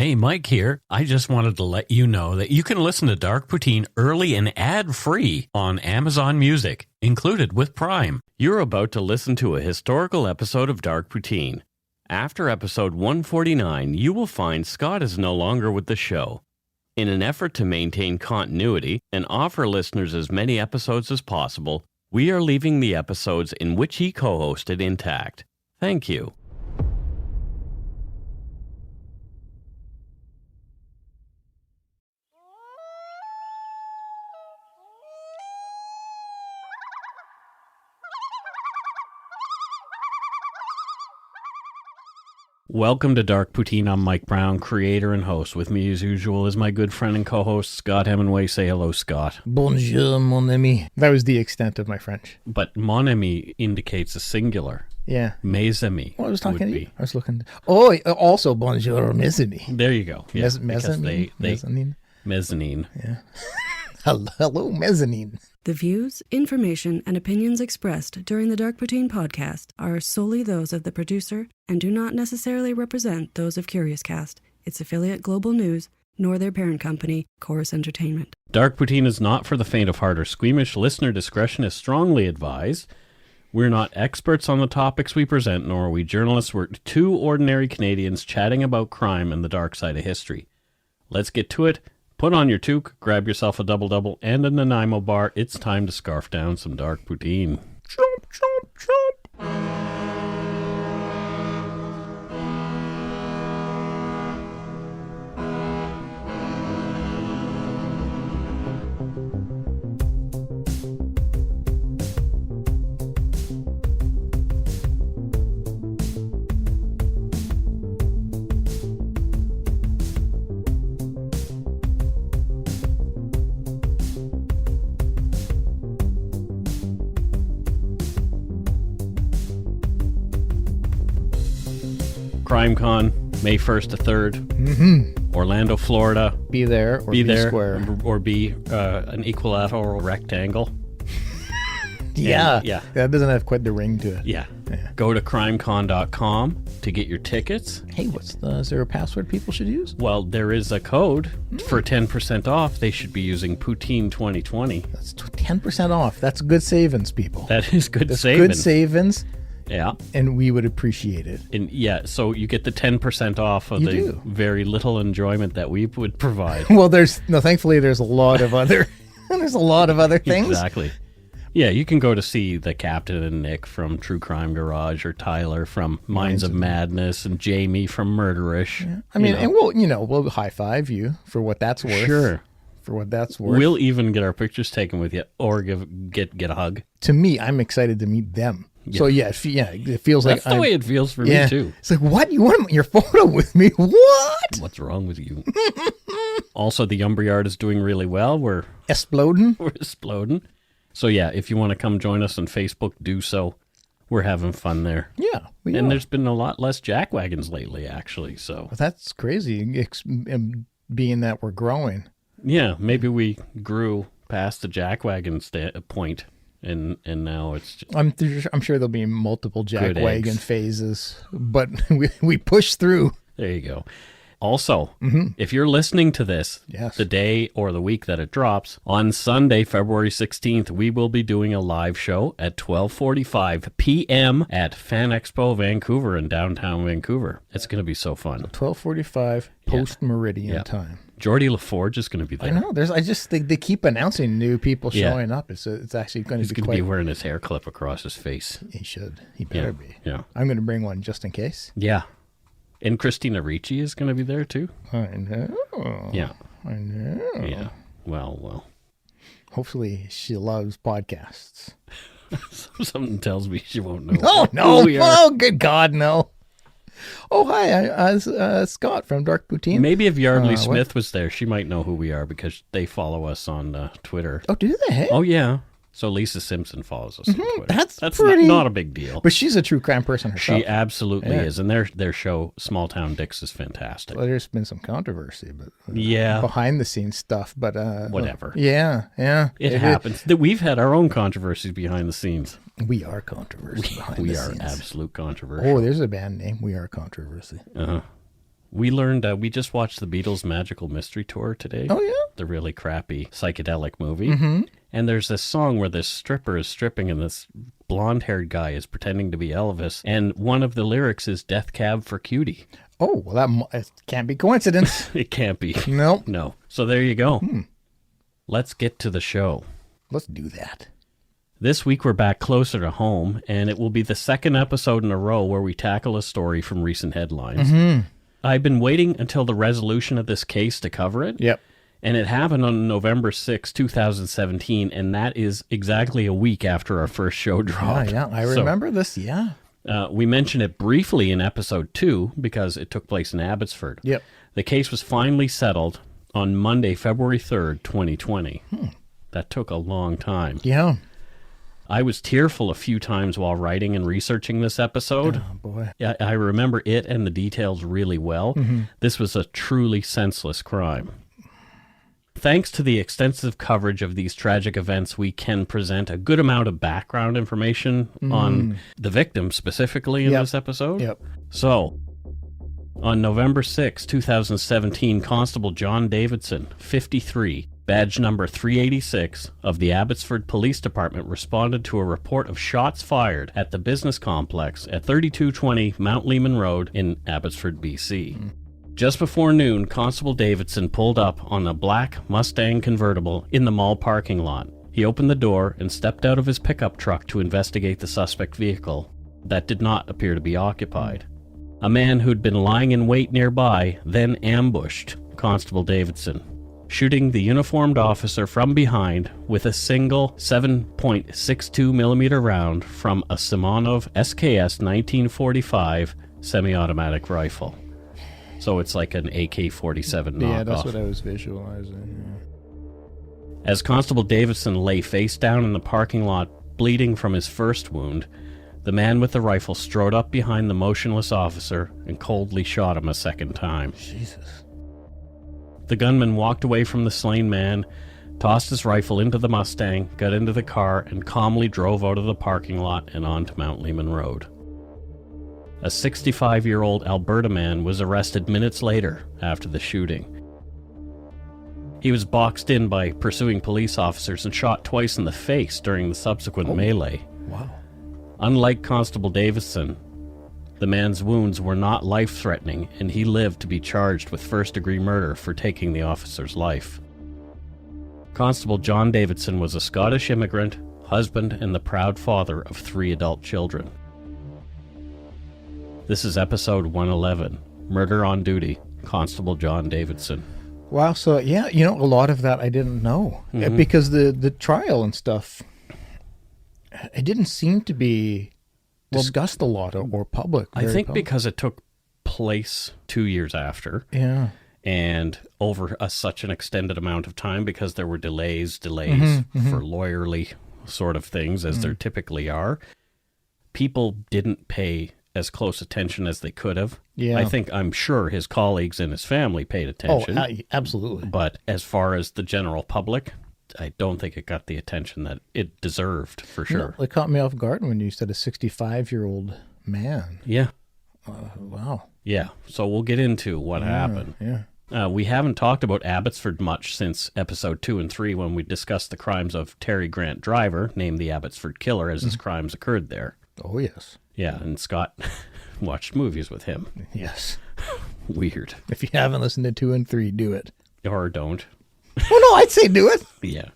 Hey, Mike here. I just wanted to let you know that you can listen to Dark Poutine early and ad-free on Amazon Music, included with Prime. You're about to listen to a historical episode of Dark Poutine. After episode 149, you will find Scott is no longer with the show. In an effort to maintain continuity and offer listeners as many episodes as possible, we are leaving the episodes in which he co-hosted intact. Thank you. Welcome to Dark Poutine. I'm Mike Brown, creator and host. With me, as usual, is my good friend and co-host, Scott Hemingway. Say hello, Scott. Bonjour, mon ami. That was the extent of my French. But mon ami indicates a singular. Yeah. Mes amis. Well, I was talking to you. I was looking. Oh, also bonjour, mes amis. There you go. Yeah, mezzanine. Mezzanine. Mezzanine. Yeah. Hello, mezzanine. The views, information, and opinions expressed during the Dark Poutine podcast are solely those of the producer and do not necessarily represent those of Curious Cast, its affiliate Global News, nor their parent company, Chorus Entertainment. Dark Poutine is not for the faint of heart or squeamish. Listener discretion is strongly advised. We're not experts on the topics we present, nor are we journalists. We're two ordinary Canadians chatting about crime and the dark side of history. Let's get to it. Put on your toque, grab yourself a double-double and a Nanaimo bar. It's time to scarf down some Dark Poutine. Chomp, chomp, chomp. CrimeCon, May 1st to 3rd, Orlando, Florida. Be there or be square. Or be an equilateral rectangle. Yeah. And, yeah. That doesn't have quite the ring to it. Yeah. Go to crimecon.com to get your tickets. Hey, is there a password people should use? Well, there is a code for 10% off. They should be using Poutine 2020. That's 10% off. That's good savings, people. That is good That's savings. good savings. Yeah. And we would appreciate it. And yeah, so you get the 10% off of the very little enjoyment that we would provide. Well, thankfully there's a lot of other things. Exactly. Yeah, you can go to see the Captain and Nick from True Crime Garage, or Tyler from Minds of Madness, and Jamie from Murderish. Yeah. I mean, and we'll high five you for what that's worth. Sure. For what that's worth. We'll even get our pictures taken with you, or get a hug. To me, I'm excited to meet them. Yeah. So it feels like that's the way it feels for me too. It's like, what? You want your photo with me? What? What's wrong with you? Also, the Umber Yard is doing really well. We're exploding. So yeah, if you want to come join us on Facebook, do so. We're having fun there. Yeah, and there's been a lot less jackwagons lately, actually. So that's crazy. Being that we're growing. Yeah, maybe we grew past the jackwagon point. And now it's just I'm sure there'll be multiple jackwagon phases, but we push through. There you go. Also, if you're listening to this the day or the week that it drops, on Sunday, February 16th, we will be doing a live show at 12:45 p.m. at Fan Expo Vancouver in downtown Vancouver. It's going to be so fun. 12:45 post-meridian time. Geordie LaForge is going to be there. I know. I just think they keep announcing new people showing up. It's actually going to be He's going to be wearing his hair clip across his face. He should. He better be. Yeah. I'm going to bring one just in case. Yeah. And Christina Ricci is going to be there too. I know. Yeah. I know. Yeah. Well. Hopefully she loves podcasts. Something tells me she won't know. Oh, no. Oh, good God, no. Oh, hi, Scott from Dark Poutine. Maybe if Yardley Smith was there, she might know who we are because they follow us on Twitter. Oh, do they? Hey? Oh, yeah. So Lisa Simpson follows us on Twitter. That's pretty... not a big deal. But she's a true crime person herself. She absolutely is. And their show, Small Town Dicks, is fantastic. Well, there's been some controversy, but behind the scenes stuff. But whatever. Yeah. It happens. We've had our own controversies behind the scenes. We are controversy behind the scenes. We are absolute controversy. Oh, there's a band name. We are controversy. We learned, we just watched the Beatles' Magical Mystery Tour today. Oh, yeah? The really crappy psychedelic movie. Mm-hmm. And there's this song where this stripper is stripping and this blonde-haired guy is pretending to be Elvis. And one of the lyrics is Death Cab for Cutie. Oh, well, that can't be coincidence. It can't be. Nope. No. So there you go. Let's get to the show. Let's do that. This week we're back closer to home, and it will be the second episode in a row where we tackle a story from recent headlines. Mm-hmm. I've been waiting until the resolution of this case to cover it. Yep. And it happened on November 6, 2017, and that is exactly a week after our first show dropped. Yeah, I remember this, yeah. We mentioned it briefly in episode 2 because it took place in Abbotsford. Yep. The case was finally settled on Monday, February 3rd, 2020. That took a long time. Yeah. I was tearful a few times while writing and researching this episode. Oh, boy. I remember it and the details really well. Mm-hmm. This was a truly senseless crime. Thanks to the extensive coverage of these tragic events, we can present a good amount of background information on the victim specifically in this episode. Yep. So, on November 6, 2017, Constable John Davidson, 53, badge number 386 of the Abbotsford Police Department responded to a report of shots fired at the business complex at 3220 Mount Lehman Road in Abbotsford, BC. Just before noon, Constable Davidson pulled up on a black Mustang convertible in the mall parking lot. He opened the door and stepped out of his pickup truck to investigate the suspect vehicle that did not appear to be occupied. A man who'd been lying in wait nearby then ambushed Constable Davidson, shooting the uniformed officer from behind with a single 7.62 millimeter round from a Simonov SKS 1945 semi-automatic rifle. So it's like an AK-47 knockoff. Yeah, that's what I was visualizing. Yeah. As Constable Davidson lay face down in the parking lot, bleeding from his first wound, the man with the rifle strode up behind the motionless officer and coldly shot him a second time. Jesus. The gunman walked away from the slain man, tossed his rifle into the Mustang, got into the car, and calmly drove out of the parking lot and onto Mount Lehman Road. A 65-year-old Alberta man was arrested minutes later after the shooting. He was boxed in by pursuing police officers and shot twice in the face during the subsequent melee. Wow. Unlike Constable Davidson, the man's wounds were not life-threatening, and he lived to be charged with first-degree murder for taking the officer's life. Constable John Davidson was a Scottish immigrant, husband, and the proud father of 3 adult children. This is episode 111, Murder on Duty, Constable John Davidson. Wow, so yeah, a lot of that I didn't know. Because the trial and stuff, it didn't seem to be discussed a lot or public. I think because it took place 2 years after. Yeah. And over such an extended amount of time, because there were delays for lawyerly sort of things, as there typically are, people didn't pay as close attention as they could have. Yeah. I'm sure his colleagues and his family paid attention. Oh, absolutely. But as far as the general public, I don't think it got the attention that it deserved, for sure. No, it caught me off guard when you said a 65-year-old man. Yeah. Wow. Yeah. So we'll get into what happened. Yeah. We haven't talked about Abbotsford much since episode 2 and 3 when we discussed the crimes of Terry Grant Driver, named the Abbotsford Killer, as his crimes occurred there. Oh, yes. Yeah, and Scott watched movies with him. Yes. Weird. If you haven't listened to 2 and 3, do it. Or don't. Oh, no, I'd say do it. Yeah.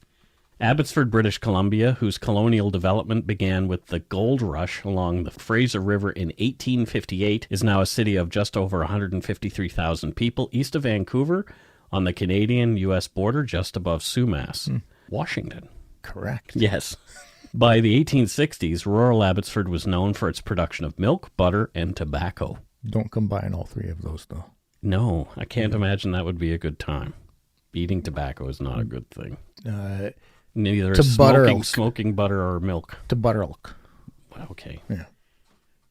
Abbotsford, British Columbia, whose colonial development began with the gold rush along the Fraser River in 1858, is now a city of just over 153,000 people east of Vancouver on the Canadian-U.S. border just above Sumas, Washington. Correct. Yes. By the 1860s, rural Abbotsford was known for its production of milk, butter, and tobacco. Don't combine all 3 of those, though. No, I can't imagine that would be a good time. Eating tobacco is not a good thing. Neither is smoking butter or milk. To butter elk. Okay. Yeah.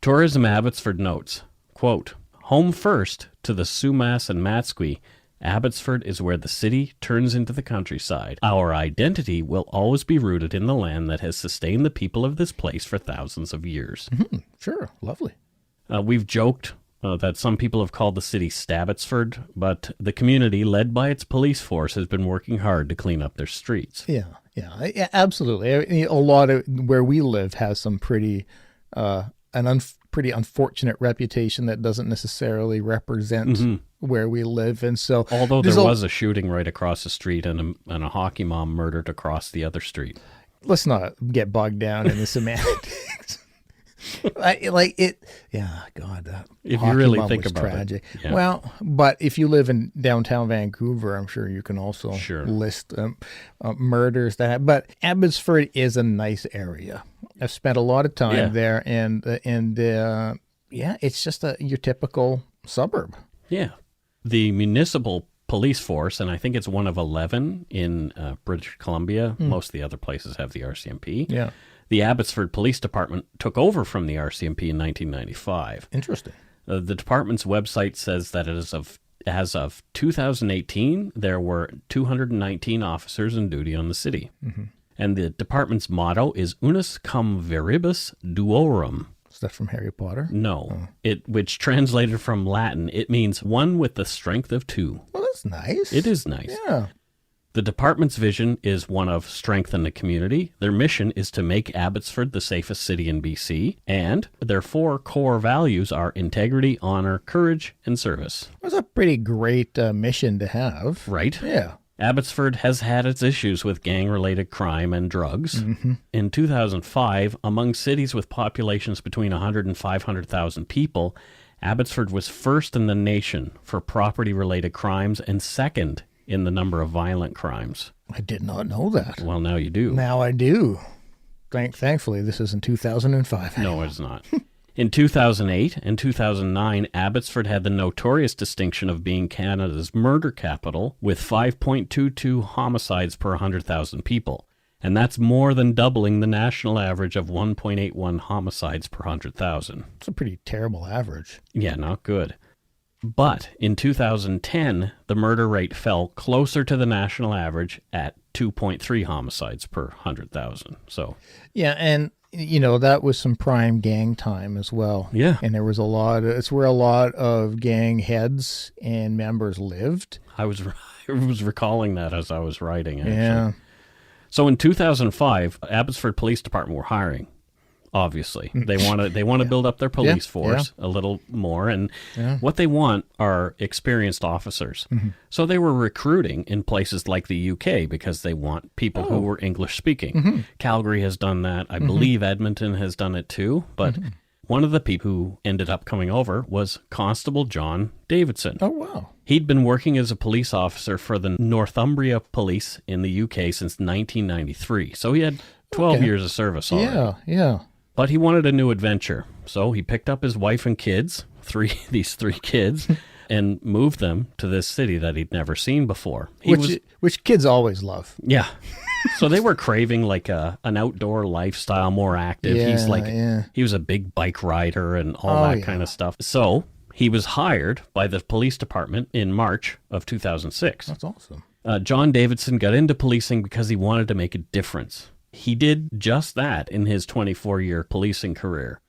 Tourism Abbotsford notes, quote, "Home first to the Sumas and Matsqui, Abbotsford is where the city turns into the countryside. Our identity will always be rooted in the land that has sustained the people of this place for thousands of years." Sure. Lovely. We've joked that some people have called the city Abbotsford, but the community, led by its police force, has been working hard to clean up their streets. Yeah, absolutely. A lot of where we live has some pretty pretty unfortunate reputation that doesn't necessarily represent where we live, and so although there was a shooting right across the street and a hockey mom murdered across the other street. Let's not get bogged down in the semantics. God, that if you really think was about tragic. it. Yeah. Well, but if you live in downtown Vancouver, I'm sure you can also list murders but Abbotsford is a nice area. I've spent a lot of time there, and it's just your typical suburb. Yeah, the municipal police force, and I think it's one of 11 in British Columbia. Most of the other places have the RCMP. Yeah. The Abbotsford Police Department took over from the RCMP in 1995. Interesting. The department's website says that as of 2018, there were 219 officers in duty on the city. And the department's motto is Unus cum veribus duorum. Is that from Harry Potter? No. Which translated from Latin, it means one with the strength of two. Well, that's nice. It is nice. Yeah. The department's vision is one of strengthen the community. Their mission is to make Abbotsford the safest city in BC. And their 4 core values are integrity, honor, courage, and service. That's a pretty great mission to have. Right? Yeah. Abbotsford has had its issues with gang-related crime and drugs. In 2005, among cities with populations between 100 and 500,000 people, Abbotsford was first in the nation for property-related crimes and second in the number of violent crimes. I did not know that. Well, now you do. Now I do. Thankfully, this is in 2005. No, it's not. In 2008 and 2009, Abbotsford had the notorious distinction of being Canada's murder capital with 5.22 homicides per 100,000 people. And that's more than doubling the national average of 1.81 homicides per 100,000. It's a pretty terrible average. Yeah, not good. But in 2010, the murder rate fell closer to the national average at 2.3 homicides per 100,000. So, yeah, and that was some prime gang time as well. Yeah. And there was it's where a lot of gang heads and members lived. I was recalling that as I was writing, actually. Yeah. So in 2005, Abbotsford Police Department were hiring. Obviously, they want to build up their police force a little more, and what they want are experienced officers. So they were recruiting in places like the UK because they want people who were English speaking. Calgary has done that. I believe Edmonton has done it too. But one of the people who ended up coming over was Constable John Davidson. Oh, wow. He'd been working as a police officer for the Northumbria Police in the UK since 1993. So he had 12 years of service already. Yeah. But he wanted a new adventure, so he picked up his wife and kids, these three kids, and moved them to this city that he'd never seen before. Which kids always love. Yeah. So they were craving like an outdoor lifestyle, more active. He was a big bike rider and all that kind of stuff. So he was hired by the police department in March of 2006. That's awesome. John Davidson got into policing because he wanted to make a difference. He did just that in his 24-year policing career.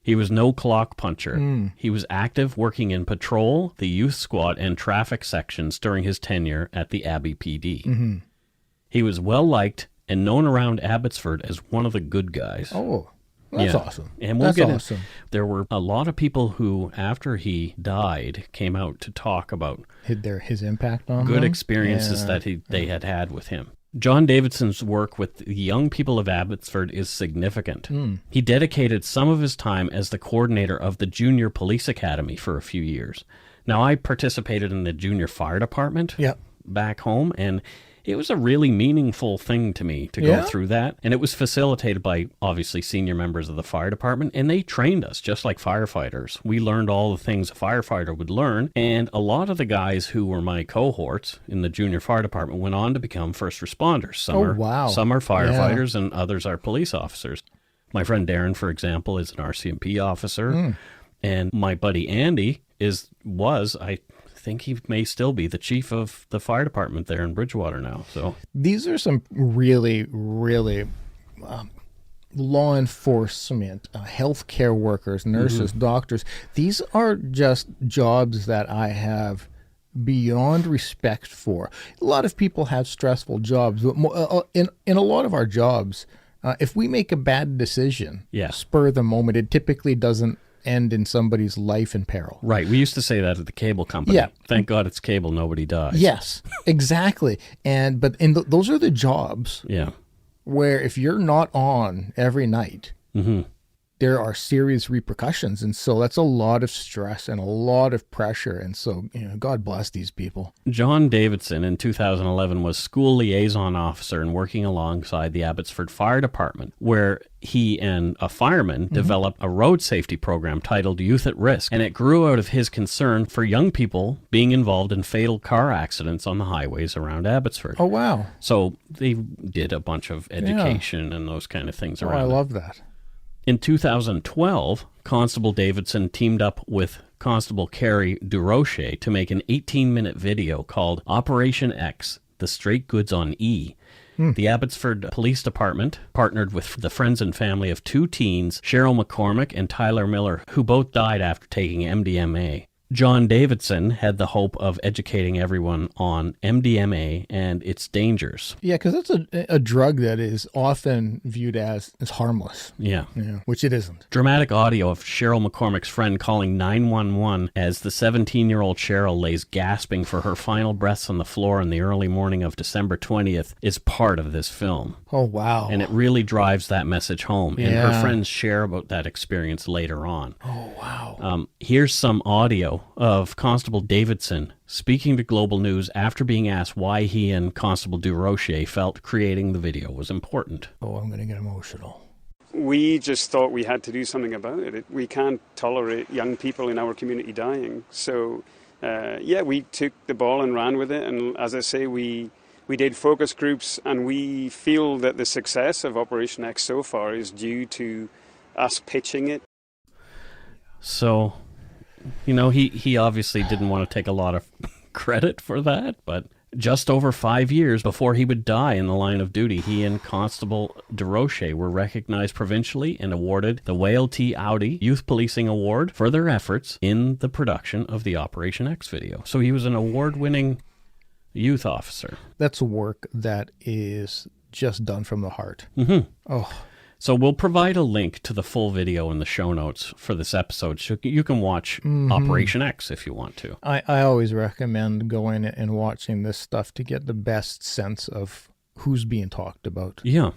He was no clock puncher. He was active working in patrol, the youth squad, and traffic sections during his tenure at the Abbey PD. He was well-liked and known around Abbotsford as one of the good guys. Oh, that's awesome. And there were a lot of people who, after he died, came out to talk about his impact on good them? experiences that they had with him. John Davidson's work with the young people of Abbotsford is significant. He dedicated some of his time as the coordinator of the Junior Police Academy for a few years. Now, I participated in the Junior Fire Department back home, and it was a really meaningful thing to me to go through that. And it was facilitated by, obviously, senior members of the fire department, and they trained us just like firefighters. We learned all the things a firefighter would learn, and a lot of the guys who were my cohorts in the junior fire department went on to become first responders. Some are firefighters, and others are police officers. My friend Darren, for example, is an RCMP officer, and my buddy Andy I think he may still be the chief of the fire department there in Bridgewater now. So these are some really, really law enforcement, healthcare workers, nurses, doctors. These are just jobs that I have beyond respect for. A lot of people have stressful jobs, but in a lot of our jobs, if we make a bad decision, spur of the moment, it typically doesn't end in somebody's life in peril. Right. We used to say that at the cable company. Yeah. Thank God it's cable, nobody dies. Yes, exactly. But those are the jobs where if you're not on every night, there are serious repercussions. And so that's a lot of stress and a lot of pressure. And so, God bless these people. John Davidson in 2011 was school liaison officer and working alongside the Abbotsford Fire Department, where he and a fireman developed a road safety program titled Youth at Risk. And it grew out of his concern for young people being involved in fatal car accidents on the highways around Abbotsford. Oh, wow. So they did a bunch of education and those kind of things around. I love that. In 2012, Constable Davidson teamed up with Constable Carrie Durocher to make an 18-minute video called Operation X, The Straight Goods on E. The Abbotsford Police Department partnered with the friends and family of two teens, Cheryl McCormick and Tyler Miller, who both died after taking MDMA. John Davidson had the hope of educating everyone on MDMA and its dangers. Yeah, because that's a drug that is often viewed as harmless. Yeah, which it isn't. Dramatic audio of Cheryl McCormick's friend calling 911 as the 17-year-old Cheryl lays gasping for her final breaths on the floor in the early morning of December 20th is part of this film. Oh, wow. And it really drives that message home. And her friends share about that experience later on. Oh, wow. Here's some audio of Constable Davidson speaking to Global News after being asked why he and Constable Durocher felt creating the video was important. Oh, I'm going to get emotional. We just thought we had to do something about it. We can't tolerate young people in our community dying. So, we took the ball and ran with it. And as I say, we did focus groups, and we feel that the success of Operation X so far is due to us pitching it. So, he obviously didn't want to take a lot of credit for that, but just over 5 years before he would die in the line of duty, he and Constable Durocher were recognized provincially and awarded the Whale T. Audi Youth Policing Award for their efforts in the production of the Operation X video. So he was an award-winning youth officer. That's work that is just done from the heart. Oh. So we'll provide a link to the full video in the show notes for this episode, so you can watch Operation X if you want to. I always recommend going and watching this stuff to get the best sense of who's being talked about. Yeah.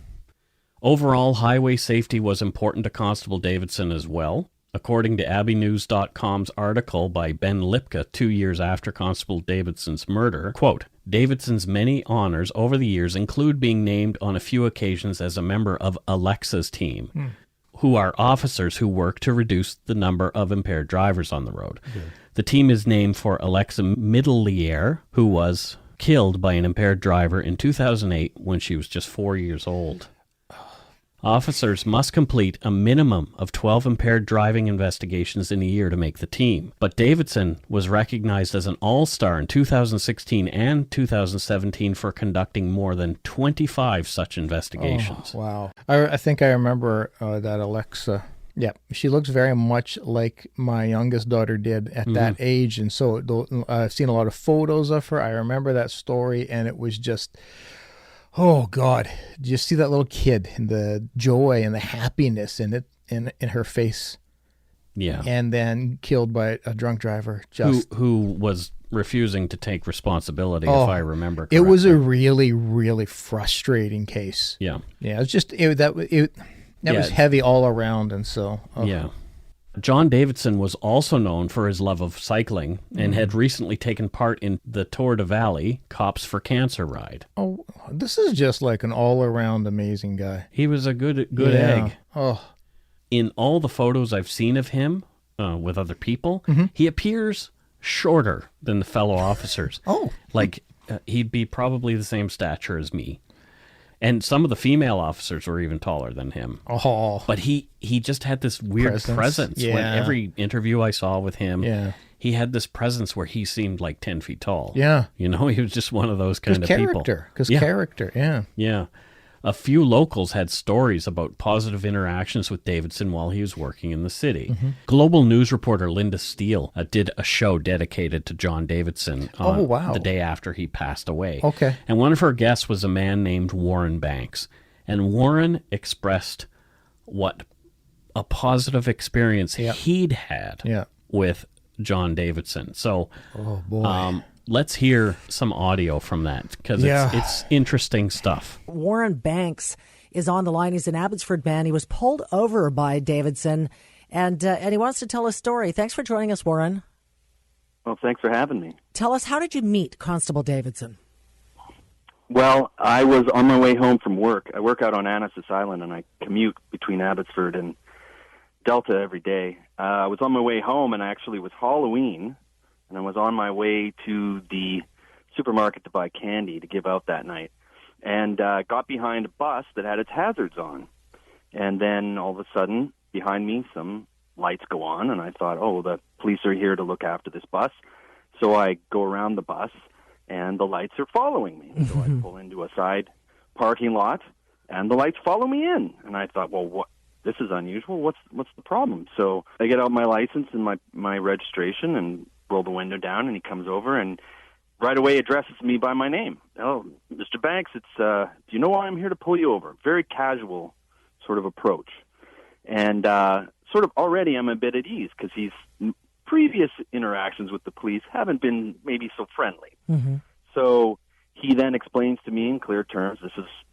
Overall, highway safety was important to Constable Davidson as well. According to AbbeyNews.com's article by Ben Lipka 2 years after Constable Davidson's murder, quote, Davidson's many honors over the years include being named on a few occasions as a member of Alexa's team, who are officers who work to reduce the number of impaired drivers on the road. The team is named for Alexa Middelier, who was killed by an impaired driver in 2008 when she was just 4 years old. Officers must complete a minimum of 12 impaired driving investigations in a year to make the team. But Davidson was recognized as an all-star in 2016 and 2017 for conducting more than 25 such investigations. Oh, wow. I think I remember that Alexa. Yeah, she looks very much like my youngest daughter did at that age. And so I've seen a lot of photos of her. I remember that story, and it was just... Oh, God. Did you see that little kid and the joy and the happiness in her face? Yeah. And then killed by a drunk driver. Who was refusing to take responsibility, if I remember correctly. It was a really, really frustrating case. Yeah. Yeah, it was just, that was heavy all around, and so... Oh. Yeah. John Davidson was also known for his love of cycling and had recently taken part in the Tour de Valley Cops for Cancer ride. Oh, this is just like an all-around amazing guy. He was a good egg. Oh. In all the photos I've seen of him with other people, he appears shorter than the fellow officers. Oh. Like, he'd be probably the same stature as me. And some of the female officers were even taller than him. Oh. But he just had this weird presence. Yeah. When every interview I saw with him, he had this presence where he seemed like 10 feet tall. Yeah. He was just one of those kind of people. Because character, yeah. Yeah. A few locals had stories about positive interactions with Davidson while he was working in the city. Mm-hmm. Global news reporter Linda Steele did a show dedicated to John Davidson the day after he passed away. Okay. And one of her guests was a man named Warren Banks. And Warren expressed what a positive experience he'd had with John Davidson. So let's hear some audio from that, because it's interesting stuff. Warren Banks is on the line. He's an Abbotsford man. He was pulled over by Davidson, and he wants to tell a story. Thanks for joining us, Warren. Well, thanks for having me. Tell us, how did you meet Constable Davidson? Well, I was on my way home from work. I work out on Annacis Island, and I commute between Abbotsford and Delta every day. I was on my way home, and actually it was Halloween, and I was on my way to the supermarket to buy candy to give out that night, and got behind a bus that had its hazards on. And then all of a sudden, behind me, some lights go on, and I thought, oh, the police are here to look after this bus. So I go around the bus, and the lights are following me. So I pull into a side parking lot, and the lights follow me in. And I thought, well, what? This is unusual. What's the problem? So I get out my license and my registration and roll the window down, and he comes over and right away addresses me by my name. Oh, Mr. Banks, it's do you know why I'm here to pull you over? Very casual sort of approach. And sort of already I'm a bit at ease, because his previous interactions with the police haven't been maybe so friendly. Mm-hmm. So he then explains to me in clear terms,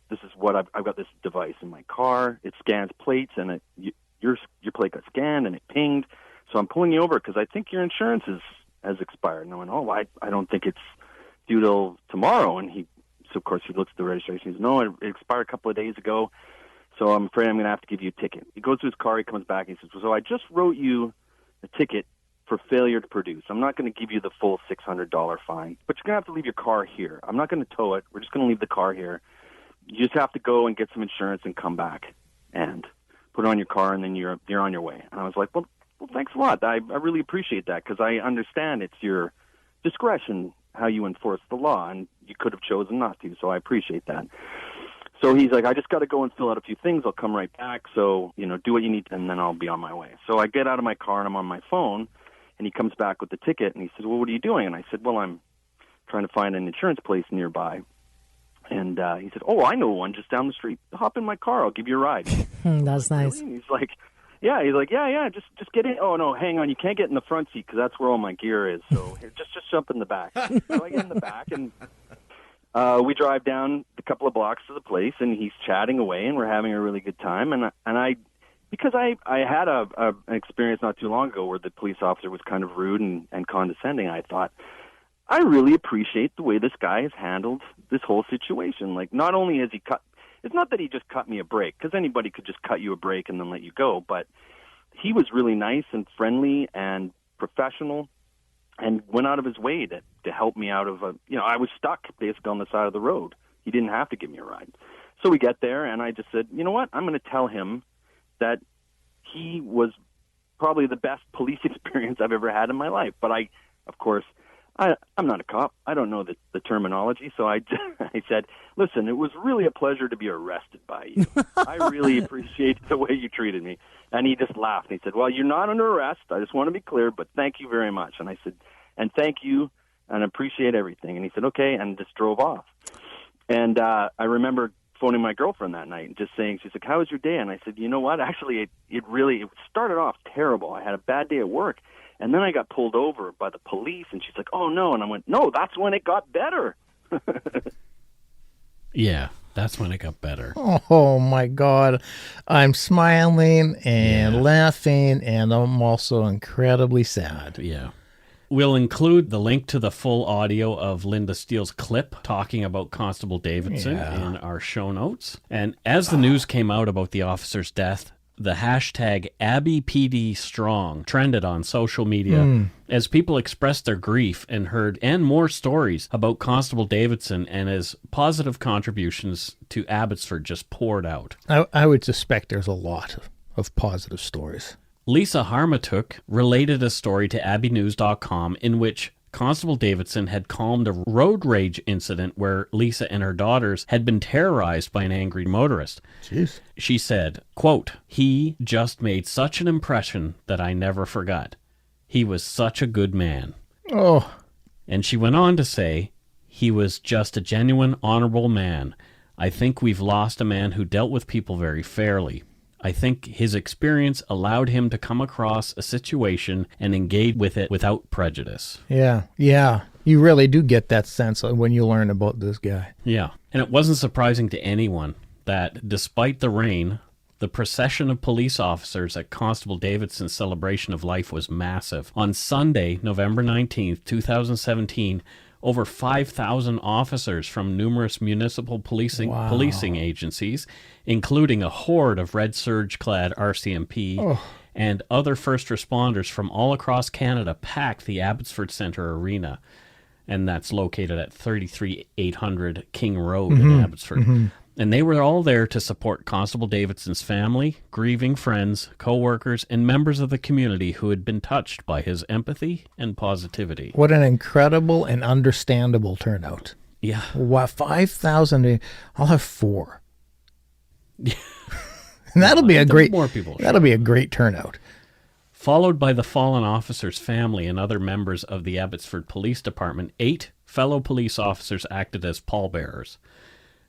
this is what I've got, this device in my car. It scans plates, and your plate got scanned, and it pinged. So I'm pulling you over because I think your insurance has expired. And I went, oh, I don't think it's due till tomorrow. And so of course he looks at the registration. He says, no, it expired a couple of days ago, so I'm afraid I'm going to have to give you a ticket. He goes to his car, he comes back, and he says, so I just wrote you a ticket for failure to produce. I'm not going to give you the full $600 fine, but you're going to have to leave your car here. I'm not going to tow it. We're just going to leave the car here. You just have to go and get some insurance and come back and put it on your car, and then you're on your way. And I was like, well, thanks a lot. I really appreciate that, because I understand it's your discretion how you enforce the law, and you could have chosen not to, so I appreciate that. So he's like, I just got to go and fill out a few things. I'll come right back, so, do what you need, and then I'll be on my way. So I get out of my car, and I'm on my phone, and he comes back with the ticket, and he says, well, what are you doing? And I said, well, I'm trying to find an insurance place nearby. And he said, oh, I know one just down the street. Hop in my car. I'll give you a ride. That's nice. Really? He's like, yeah, just get in. Oh, no, hang on. You can't get in the front seat because that's where all my gear is. So here, just jump in the back. So I get in the back, and we drive down a couple of blocks to the place, and he's chatting away, and we're having a really good time. And I because I had an experience not too long ago where the police officer was kind of rude and condescending, I thought, I really appreciate the way this guy has handled this whole situation. Like, not only has he it's not that he just cut me a break, because anybody could just cut you a break and then let you go, but he was really nice and friendly and professional and went out of his way to help me out of I was stuck basically on the side of the road. He didn't have to give me a ride. So we get there, and I just said, you know what, I'm going to tell him that he was probably the best police experience I've ever had in my life. But I'm not a cop. I don't know the terminology. So I said, listen, it was really a pleasure to be arrested by you. I really appreciate the way you treated me. And he just laughed. And he said, well, you're not under arrest. I just want to be clear, but thank you very much. And I said, and thank you, and appreciate everything. And he said, okay, and just drove off. And I remember phoning my girlfriend that night and just saying, she's like, how was your day? And I said, you know what? Actually, it started off terrible. I had a bad day at work. And then I got pulled over by the police, and she's like, oh, no. And I went, no, that's when it got better. Yeah, that's when it got better. Oh, my God. I'm smiling and laughing, and I'm also incredibly sad. Yeah. We'll include the link to the full audio of Linda Steele's clip talking about Constable Davidson in our show notes. And as the news came out about the officer's death, the hashtag AbbeyPDStrong trended on social media as people expressed their grief and heard more stories about Constable Davidson and his positive contributions to Abbotsford just poured out. I would suspect there's a lot of positive stories. Lisa Harmatuk related a story to abbeynews.com in which Constable Davidson had calmed a road rage incident where Lisa and her daughters had been terrorized by an angry motorist. Jeez. She said, quote, "He just made such an impression that I never forgot. He was such a good man." Oh. And she went on to say, "He was just a genuine, honorable man. I think we've lost a man who dealt with people very fairly. I think his experience allowed him to come across a situation and engage with it without prejudice." Yeah. You really do get that sense when you learn about this guy. Yeah. And it wasn't surprising to anyone that despite the rain, the procession of police officers at Constable Davidson's celebration of life was massive. On Sunday, November 19th, 2017, over 5,000 officers from numerous municipal policing agencies, including a horde of red serge-clad RCMP and other first responders from all across Canada, packed the Abbotsford Centre Arena. And that's located at 33800 King Road in Abbotsford. Mm-hmm. And they were all there to support Constable Davidson's family, grieving friends, co-workers, and members of the community who had been touched by his empathy and positivity. What an incredible and understandable turnout. Yeah. Wow, 5,000. I'll have 4. And that'll be a great turnout. Followed by the fallen officer's family and other members of the Abbotsford Police Department, 8 fellow police officers acted as pallbearers.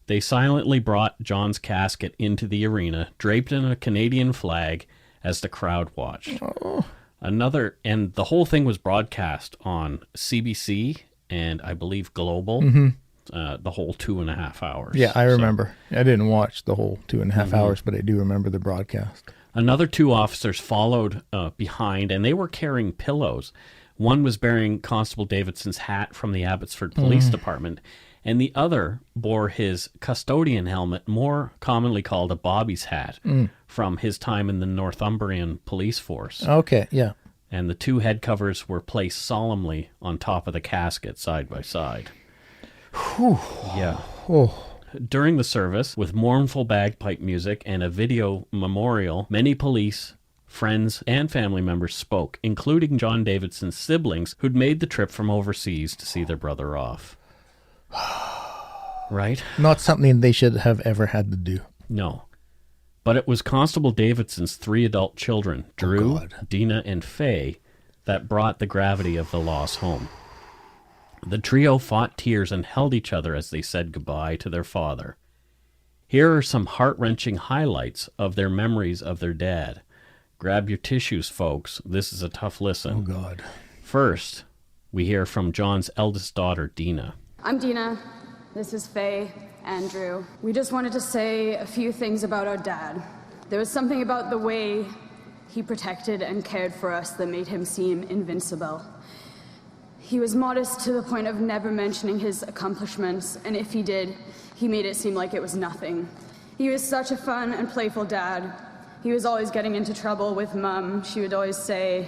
They silently brought John's casket into the arena, draped in a Canadian flag, as the crowd watched. Oh. And the whole thing was broadcast on CBC and I believe Global, the whole 2.5 hours. Yeah, I remember. I didn't watch the whole 2.5 hours, but I do remember the broadcast. Another 2 officers followed behind, and they were carrying pillows. One was bearing Constable Davidson's hat from the Abbotsford Police Department, and the other bore his custodian helmet, more commonly called a Bobby's hat, from his time in the Northumbrian police force. Okay, yeah. And the 2 head covers were placed solemnly on top of the casket, side by side. Whew. Yeah. Oh. During the service, with mournful bagpipe music and a video memorial, many police, friends, and family members spoke, including John Davidson's siblings, who'd made the trip from overseas to see their brother off. Right? Not something they should have ever had to do. No. But it was Constable Davidson's 3 adult children, Drew, Dina, and Faye, that brought the gravity of the loss home. The trio fought tears and held each other as they said goodbye to their father. Here are some heart-wrenching highlights of their memories of their dad. Grab your tissues, folks. This is a tough listen. Oh, God. First, we hear from John's eldest daughter, Dina. I'm Dina. This is Faye, Andrew. We just wanted to say a few things about our dad. There was something about the way he protected and cared for us that made him seem invincible. He was modest to the point of never mentioning his accomplishments, and if he did, he made it seem like it was nothing. He was such a fun and playful dad. He was always getting into trouble with Mum. She would always say,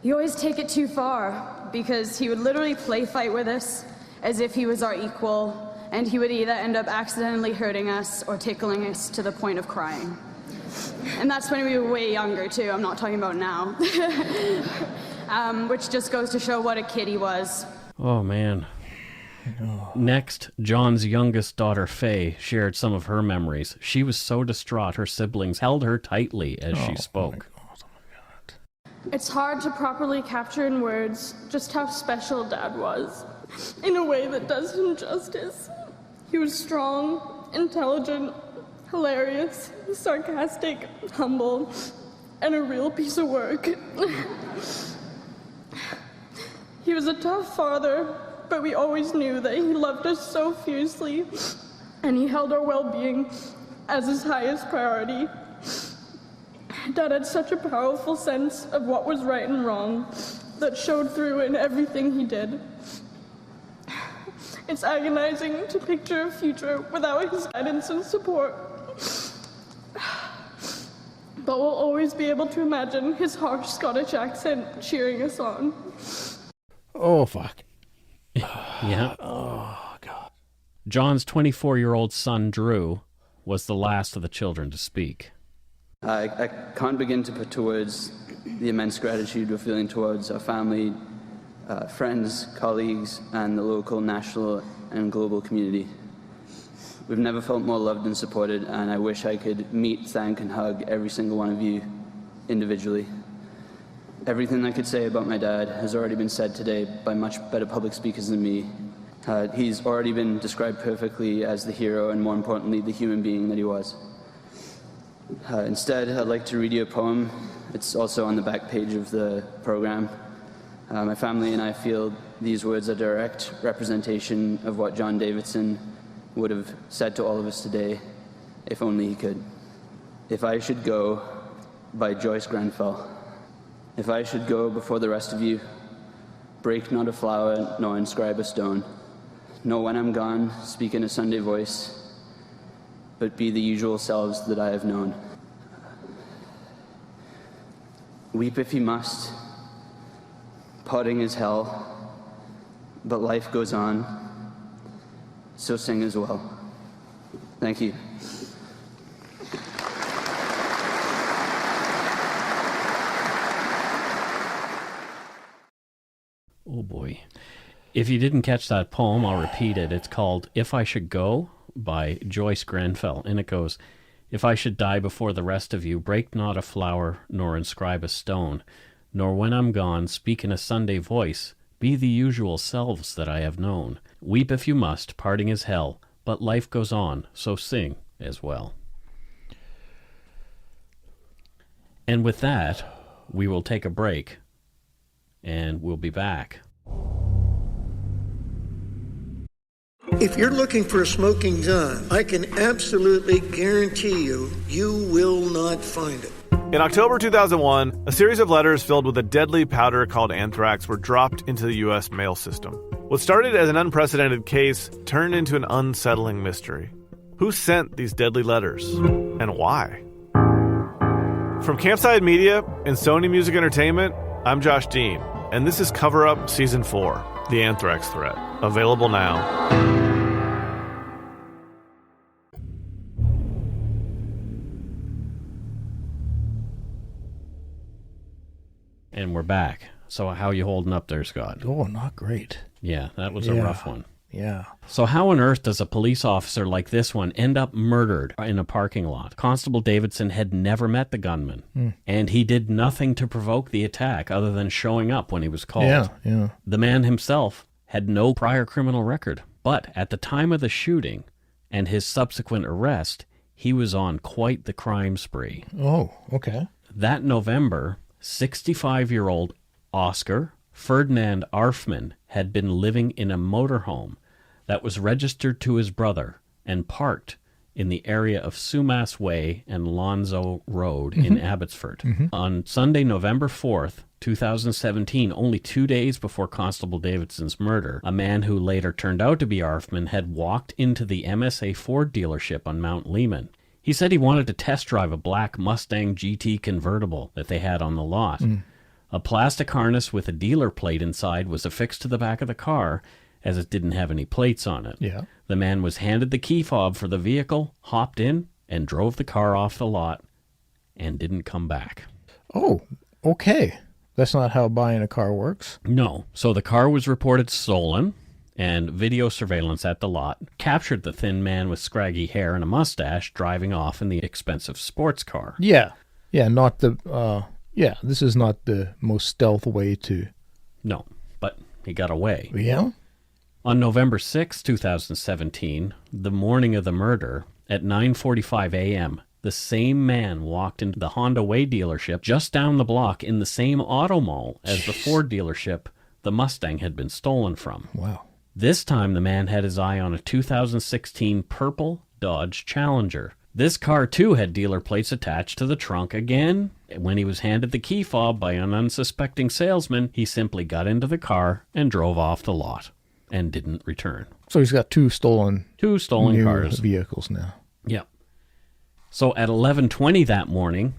"You always take it too far," because he would literally play fight with us as if he was our equal, and he would either end up accidentally hurting us or tickling us to the point of crying. And that's when we were way younger, too. I'm not talking about now. Which just goes to show what a kid he was. Oh, man. Next, John's youngest daughter, Faye, shared some of her memories. She was so distraught, her siblings held her tightly as she spoke. Oh my God. It's hard to properly capture in words just how special Dad was, in a way that does him justice. He was strong, intelligent, hilarious, sarcastic, humble, and a real piece of work. He was a tough father, but we always knew that he loved us so fiercely, and he held our well-being as his highest priority. Dad had such a powerful sense of what was right and wrong that showed through in everything he did. It's agonizing to picture a future without his guidance and support. But we'll always be able to imagine his harsh Scottish accent cheering us on. Oh, fuck. Yeah. Oh, God. John's 24-year-old son, Drew, was the last of the children to speak. I can't begin to put towards the immense gratitude we're feeling towards our family, friends, colleagues, and the local, national, and global community. We've never felt more loved and supported, and I wish I could meet, thank, and hug every single one of you individually. Everything I could say about my dad has already been said today by much better public speakers than me. He's already been described perfectly as the hero and, more importantly, the human being that he was. Instead, I'd like to read you a poem. It's also on the back page of the program. My family and I feel these words are direct representation of what John Davidson would have said to all of us today, if only he could. If I Should Go, by Joyce Grenfell. If I should go before the rest of you, break not a flower, nor inscribe a stone, nor when I'm gone, speak in a Sunday voice, but be the usual selves that I have known. Weep if you must, parting is hell, but life goes on, so sing as well. Thank you. Oh boy. If you didn't catch that poem, I'll repeat it. It's called If I Should Go by Joyce Grenfell. And it goes, if I should die before the rest of you, break not a flower, nor inscribe a stone, nor when I'm gone, speak in a Sunday voice, be the usual selves that I have known. Weep if you must, parting is hell, but life goes on, so sing as well. And with that, we will take a break, and we'll be back. If you're looking for a smoking gun, I can absolutely guarantee you, you will not find it. In October 2001, a series of letters filled with a deadly powder called anthrax were dropped into the U.S. mail system. What started as an unprecedented case turned into an unsettling mystery. Who sent these deadly letters, and why? From Campside Media and Sony Music Entertainment, I'm Josh Dean, and this is Cover Up Season 4, The Anthrax Threat, available now. And we're back. So how are you holding up there, Scott? Oh, not great. Yeah, that was a rough one. Yeah. So how on earth does a police officer like this one end up murdered in a parking lot? Constable Davidson had never met the gunman, and he did nothing to provoke the attack other than showing up when he was called. Yeah. The man himself had no prior criminal record, but at the time of the shooting and his subsequent arrest, he was on quite the crime spree. Oh, okay. That November, 65-year-old Oscar Ferdinand Arfmann had been living in a motorhome that was registered to his brother and parked in the area of Sumas Way and Lonzo Road in Abbotsford. On Sunday, November 4th, 2017, only 2 days before Constable Davidson's murder, a man who later turned out to be Arfmann had walked into the MSA Ford dealership on Mount Lehman. He said he wanted to test drive a black Mustang GT convertible that they had on the lot. A plastic harness with a dealer plate inside was affixed to the back of the car, as it didn't have any plates on it. Yeah. The man was handed the key fob for the vehicle, hopped in, and drove the car off the lot, and didn't come back. Oh, okay. That's not how buying a car works. No. So the car was reported stolen, and video surveillance at the lot captured the thin man with scraggy hair and a mustache driving off in the expensive sports car. Yeah. Yeah, not the... this is not the most stealth way to... No, but he got away. Yeah? On November 6, 2017, the morning of the murder, at 9:45 a.m., the same man walked into the Honda Way dealership just down the block in the same auto mall as the Ford dealership the Mustang had been stolen from. Wow. This time the man had his eye on a 2016 purple Dodge Challenger. This car, too, had dealer plates attached to the trunk again. When he was handed the key fob by an unsuspecting salesman, he simply got into the car and drove off the lot and didn't return. So he's got two stolen cars. Vehicles now. Yep. So at 11:20 that morning,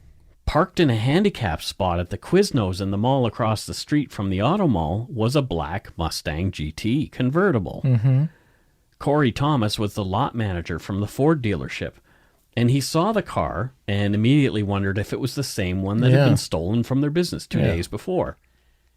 parked in a handicap spot at the Quiznos in the mall across the street from the auto mall was a black Mustang GT convertible. Corey Thomas was the lot manager from the Ford dealership, and he saw the car and immediately wondered if it was the same one that had been stolen from their business 2 days before.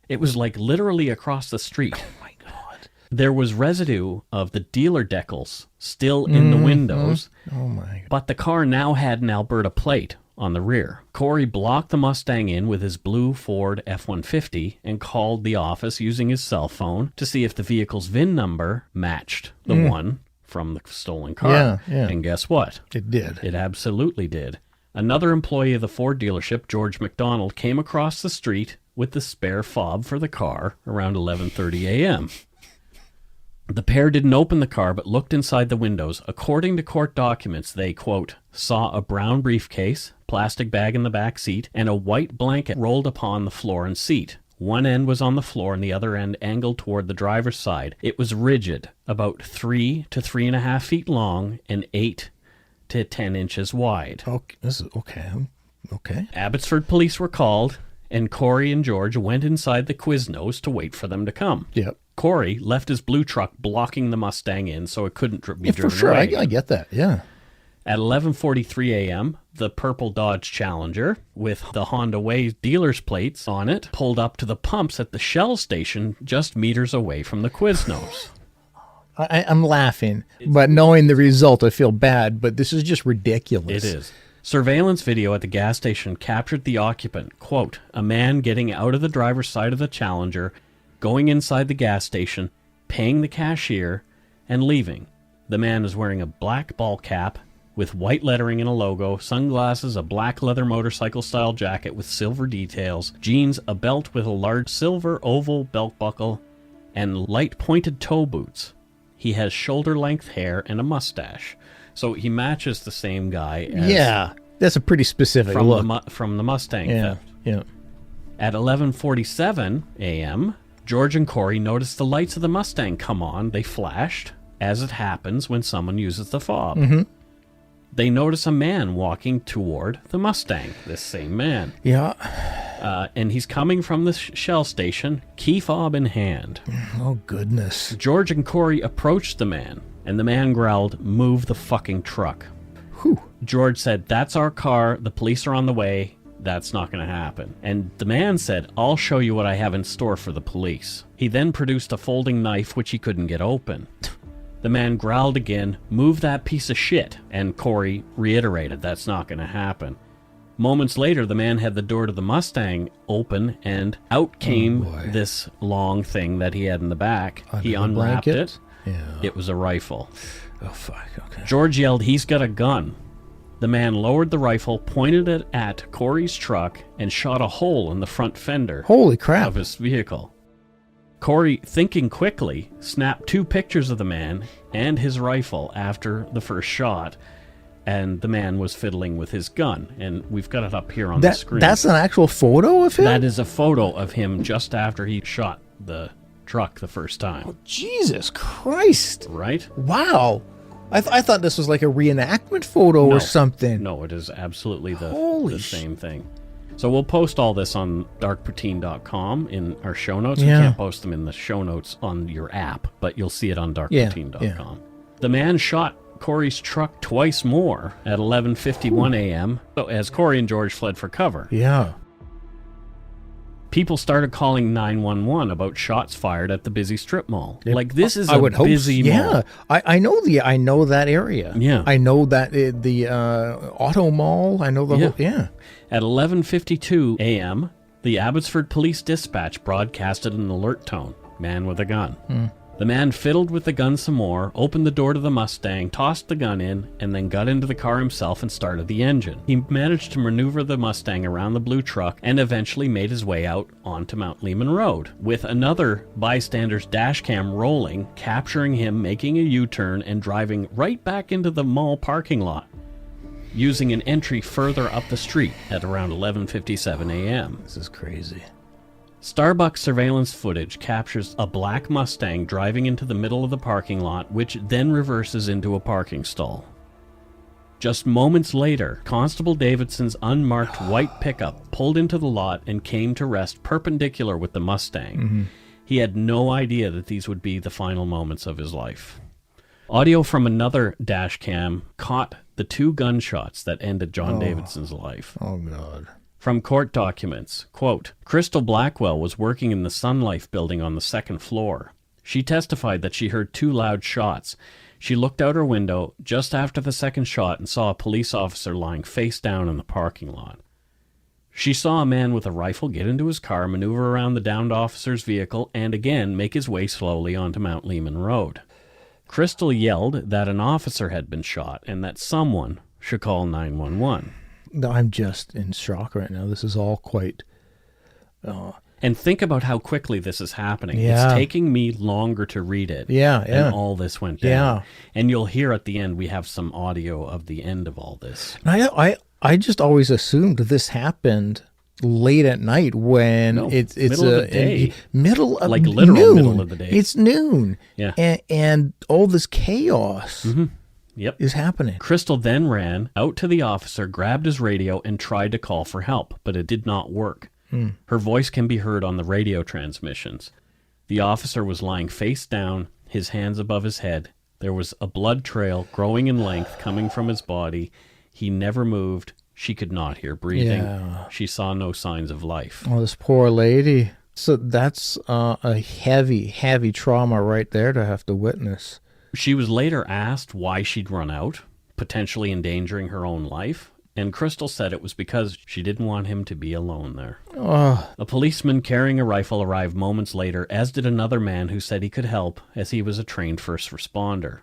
It was like literally across the street. Oh, my God. There was residue of the dealer decals still in the windows. Oh, my God. But the car now had an Alberta plate on the rear. Corey blocked the Mustang in with his blue Ford F-150 and called the office using his cell phone to see if the vehicle's VIN number matched the one from the stolen car. Yeah. And guess what? It did. It absolutely did. Another employee of the Ford dealership, George McDonald, came across the street with the spare fob for the car around 11:30 a.m. The pair didn't open the car, but looked inside the windows. According to court documents, they, quote, saw a brown briefcase, plastic bag in the back seat, and a white blanket rolled upon the floor and seat. One end was on the floor and the other end angled toward the driver's side. It was rigid, about 3 to 3.5 feet long and 8 to 10 inches wide. Okay. Abbotsford police were called, and Corey and George went inside the Quiznos to wait for them to come. Yep. Corey left his blue truck blocking the Mustang in so it couldn't be driven for sure. away. I get that, yeah. At 11:43 a.m., the purple Dodge Challenger with the Honda Way dealer's plates on it pulled up to the pumps at the Shell station just meters away from the Quiznos. I'm laughing, but knowing the result, I feel bad, but this is just ridiculous. It is. Surveillance video at the gas station captured the occupant, quote, a man getting out of the driver's side of the Challenger, going inside the gas station, paying the cashier, and leaving. The man is wearing a black ball cap with white lettering and a logo, sunglasses, a black leather motorcycle-style jacket with silver details, jeans, a belt with a large silver oval belt buckle, and light pointed toe boots. He has shoulder-length hair and a mustache. So he matches the same guy as... that's a pretty specific look. From the Mustang theft. Yeah. At 11:47 a.m., George and Corey noticed the lights of the Mustang come on. They flashed, as it happens when someone uses the fob. Mm-hmm. They notice a man walking toward the Mustang, this same man. Yeah. And he's coming from the Shell station, key fob in hand. Oh, goodness. George and Corey approached the man, and the man growled, "Move the fucking truck." Whew. George said, "That's our car. The police are on the way. That's not going to happen." And the man said, "I'll show you what I have in store for the police." He then produced a folding knife, which he couldn't get open. The man growled again, "Move that piece of shit." And Corey reiterated, "That's not going to happen." Moments later, the man had the door to the Mustang open, and out came this long thing that he had in the back. He unwrapped it. Yeah. It was a rifle. Oh, fuck, okay. George yelled, "He's got a gun." The man lowered the rifle, pointed it at Corey's truck, and shot a hole in the front fender Holy crap. of his vehicle. Corey, thinking quickly, snapped 2 pictures of the man and his rifle after the first shot, and the man was fiddling with his gun. And we've got it up here on the screen. That's an actual photo of him? That is a photo of him just after he shot the truck the first time. Oh, Jesus Christ. Right? Wow. I thought this was like a reenactment photo or something. No, it is absolutely the same thing. So we'll post all this on darkpoutine.com in our show notes. Yeah. We can't post them in the show notes on your app, but you'll see it on darkpoutine.com. Yeah. The man shot Corey's truck twice more at 11:51 a.m. So as Corey and George fled for cover. Yeah. People started calling 911 about shots fired at the busy strip mall. Yeah. Like, this is I would busy hope so. mall. Yeah, I know that area. Yeah. I know that the auto mall. I know the whole. Yeah. At 11:52 a.m., the Abbotsford Police Dispatch broadcasted an alert tone. Man with a gun. The man fiddled with the gun some more, opened the door to the Mustang, tossed the gun in, and then got into the car himself and started the engine. He managed to maneuver the Mustang around the blue truck and eventually made his way out onto Mount Lehman Road, with another bystander's dash cam rolling, capturing him making a U-turn and driving right back into the mall parking lot, using an entry further up the street at around 11:57 a.m. This is crazy. Starbucks surveillance footage captures a black Mustang driving into the middle of the parking lot, which then reverses into a parking stall. Just moments later, Constable Davidson's unmarked white pickup pulled into the lot and came to rest perpendicular with the Mustang. Mm-hmm. He had no idea that these would be the final moments of his life. Audio from another dash cam caught the 2 gunshots that ended John Davidson's life. Oh, God. From court documents, quote, Crystal Blackwell was working in the Sun Life building on the second floor. She testified that she heard 2 loud shots. She looked out her window just after the second shot and saw a police officer lying face down in the parking lot. She saw a man with a rifle get into his car, maneuver around the downed officer's vehicle, and again make his way slowly onto Mount Lehman Road. Crystal yelled that an officer had been shot and that someone should call 911. I'm just in shock right now. This is all quite... And think about how quickly this is happening. Yeah. It's taking me longer to read it. Yeah. And all this went down. Yeah. And you'll hear at the end, we have some audio of the end of all this. I just always assumed this happened late at night when it's middle of the day. Middle of like literal noon. Middle of the day. It's noon. Yeah. And all this chaos is happening. Crystal then ran out to the officer, grabbed his radio, and tried to call for help, but it did not work. Her voice can be heard on the radio transmissions. The officer was lying face down, his hands above his head. There was a blood trail growing in length coming from his body. He never moved. She could not hear breathing. Yeah. She saw no signs of life. Oh, this poor lady. So that's a heavy, heavy trauma right there to have to witness. She was later asked why she'd run out, potentially endangering her own life. And Crystal said it was because she didn't want him to be alone there. Oh. A policeman carrying a rifle arrived moments later, as did another man who said he could help, as he was a trained first responder.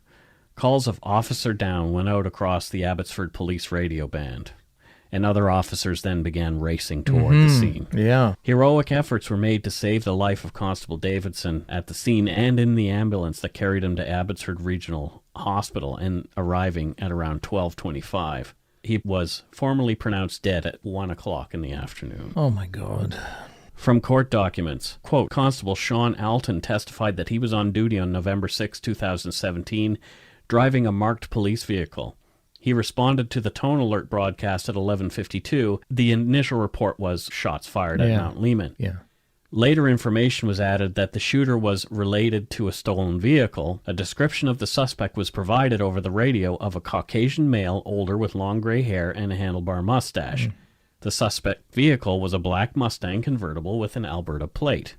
Calls of "Officer Down" went out across the Abbotsford police radio band, and other officers then began racing toward the scene. Yeah. Heroic efforts were made to save the life of Constable Davidson at the scene and in the ambulance that carried him to Abbotsford Regional Hospital, and arriving at around 12:25. He was formally pronounced dead at 1 o'clock in the afternoon. Oh, my God. From court documents, quote, Constable Sean Alton testified that he was on duty on November 6, 2017, driving a marked police vehicle. He responded to the tone alert broadcast at 11:52. The initial report was shots fired at Mount Lehman. Yeah. Later information was added that the shooter was related to a stolen vehicle. A description of the suspect was provided over the radio of a Caucasian male, older, with long gray hair and a handlebar mustache. The suspect vehicle was a black Mustang convertible with an Alberta plate.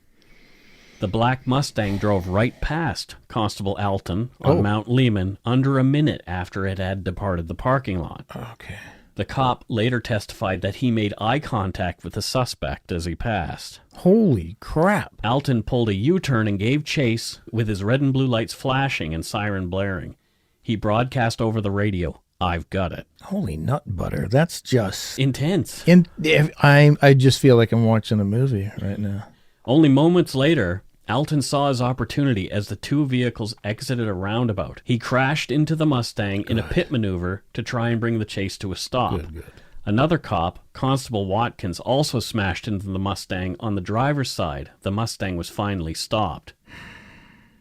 The black Mustang drove right past Constable Alton on Mount Lehman under a minute after it had departed the parking lot. Okay. The cop later testified that he made eye contact with the suspect as he passed. Holy crap. Alton pulled a U-turn and gave chase with his red and blue lights flashing and siren blaring. He broadcast over the radio, "I've got it." Holy nut butter. That's just... intense. I just feel like I'm watching a movie right now. Only moments later, Alton saw his opportunity as the two vehicles exited a roundabout. He crashed into the Mustang in a pit maneuver to try and bring the chase to a stop. Good. Another cop, Constable Watkins, also smashed into the Mustang on the driver's side. The Mustang was finally stopped.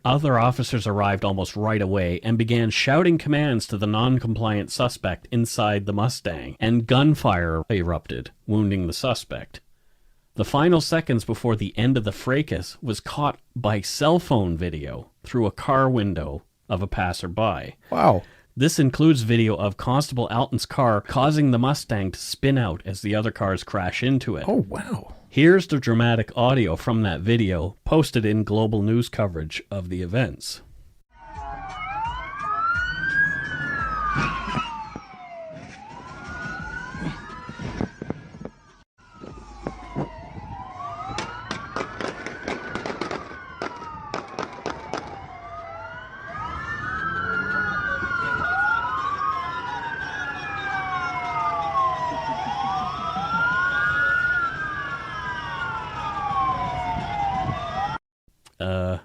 Other officers arrived almost right away and began shouting commands to the non-compliant suspect inside the Mustang, and gunfire erupted, wounding the suspect. The final seconds before the end of the fracas was caught by cell phone video through a car window of a passerby. Wow. This includes video of Constable Alton's car causing the Mustang to spin out as the other cars crash into it. Oh, wow. Here's the dramatic audio from that video posted in global news coverage of the events.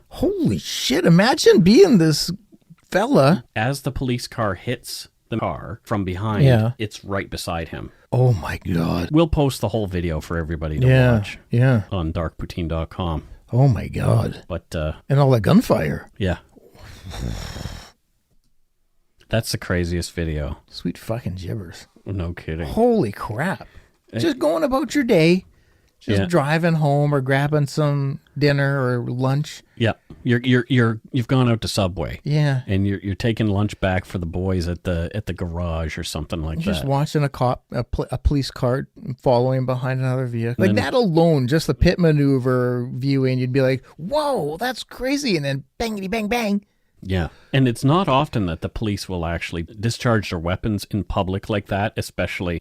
Holy shit, imagine being this fella. As the police car hits the car from behind, it's right beside him. Oh my God. We'll post the whole video for everybody to watch on darkpoutine.com. Oh my God. But and all that gunfire. Yeah. That's the craziest video. Sweet fucking gibbers. No kidding. Holy crap. Just going about your day, Just driving home or grabbing some dinner or lunch. Yeah, you've gone out to Subway. Yeah, and you're taking lunch back for the boys at the garage or something like that. Just watching a police cart following behind another vehicle. Like that alone, just the pit maneuver viewing, you'd be like, "Whoa, that's crazy!" And then bangity bang bang. Yeah, and it's not often that the police will actually discharge their weapons in public like that, especially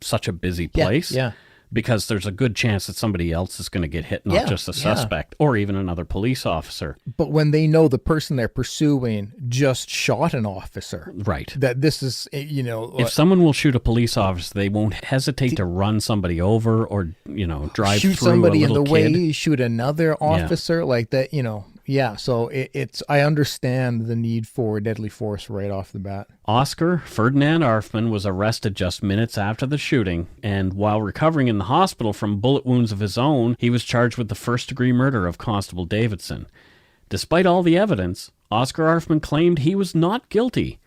such a busy place. Yeah. Because there's a good chance that somebody else is going to get hit, not just the suspect or even another police officer. But when they know the person they're pursuing just shot an officer, right? That this is, if someone will shoot a police officer, they won't hesitate to run somebody over or, drive shoot through somebody a little in the kid. way, shoot another officer like that, Yeah, so I understand the need for deadly force right off the bat. Oscar Ferdinand Arfmann was arrested just minutes after the shooting, and while recovering in the hospital from bullet wounds of his own, he was charged with the first-degree murder of Constable Davidson. Despite all the evidence, Oscar Arfmann claimed he was not guilty,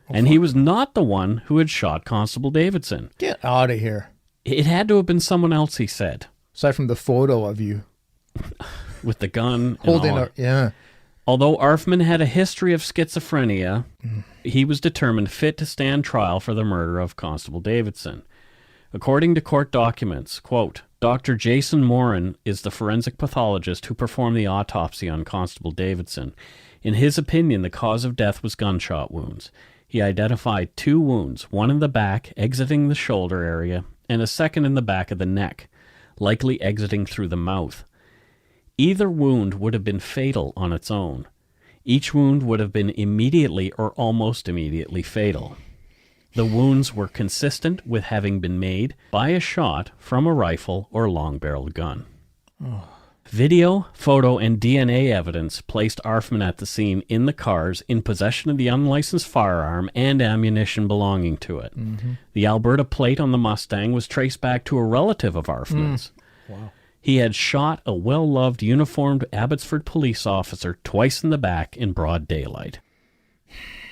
and he was not the one who had shot Constable Davidson. Get out of here. It had to have been someone else, he said. Aside from the photo of you. With the gun holding yeah. Although Arfmann had a history of schizophrenia, he was determined fit to stand trial for the murder of Constable Davidson. According to court documents, quote, Dr. Jason Morin is the forensic pathologist who performed the autopsy on Constable Davidson. In his opinion, the cause of death was gunshot wounds. He identified 2 wounds, one in the back, exiting the shoulder area, and a second in the back of the neck, likely exiting through the mouth. Either wound would have been fatal on its own. Each wound would have been immediately or almost immediately fatal. The wounds were consistent with having been made by a shot from a rifle or long-barreled gun. Oh. Video, photo, and DNA evidence placed Arfmann at the scene in the cars in possession of the unlicensed firearm and ammunition belonging to it. Mm-hmm. The Alberta plate on the Mustang was traced back to a relative of Arfmann's. Wow. He had shot a well-loved uniformed Abbotsford police officer twice in the back in broad daylight.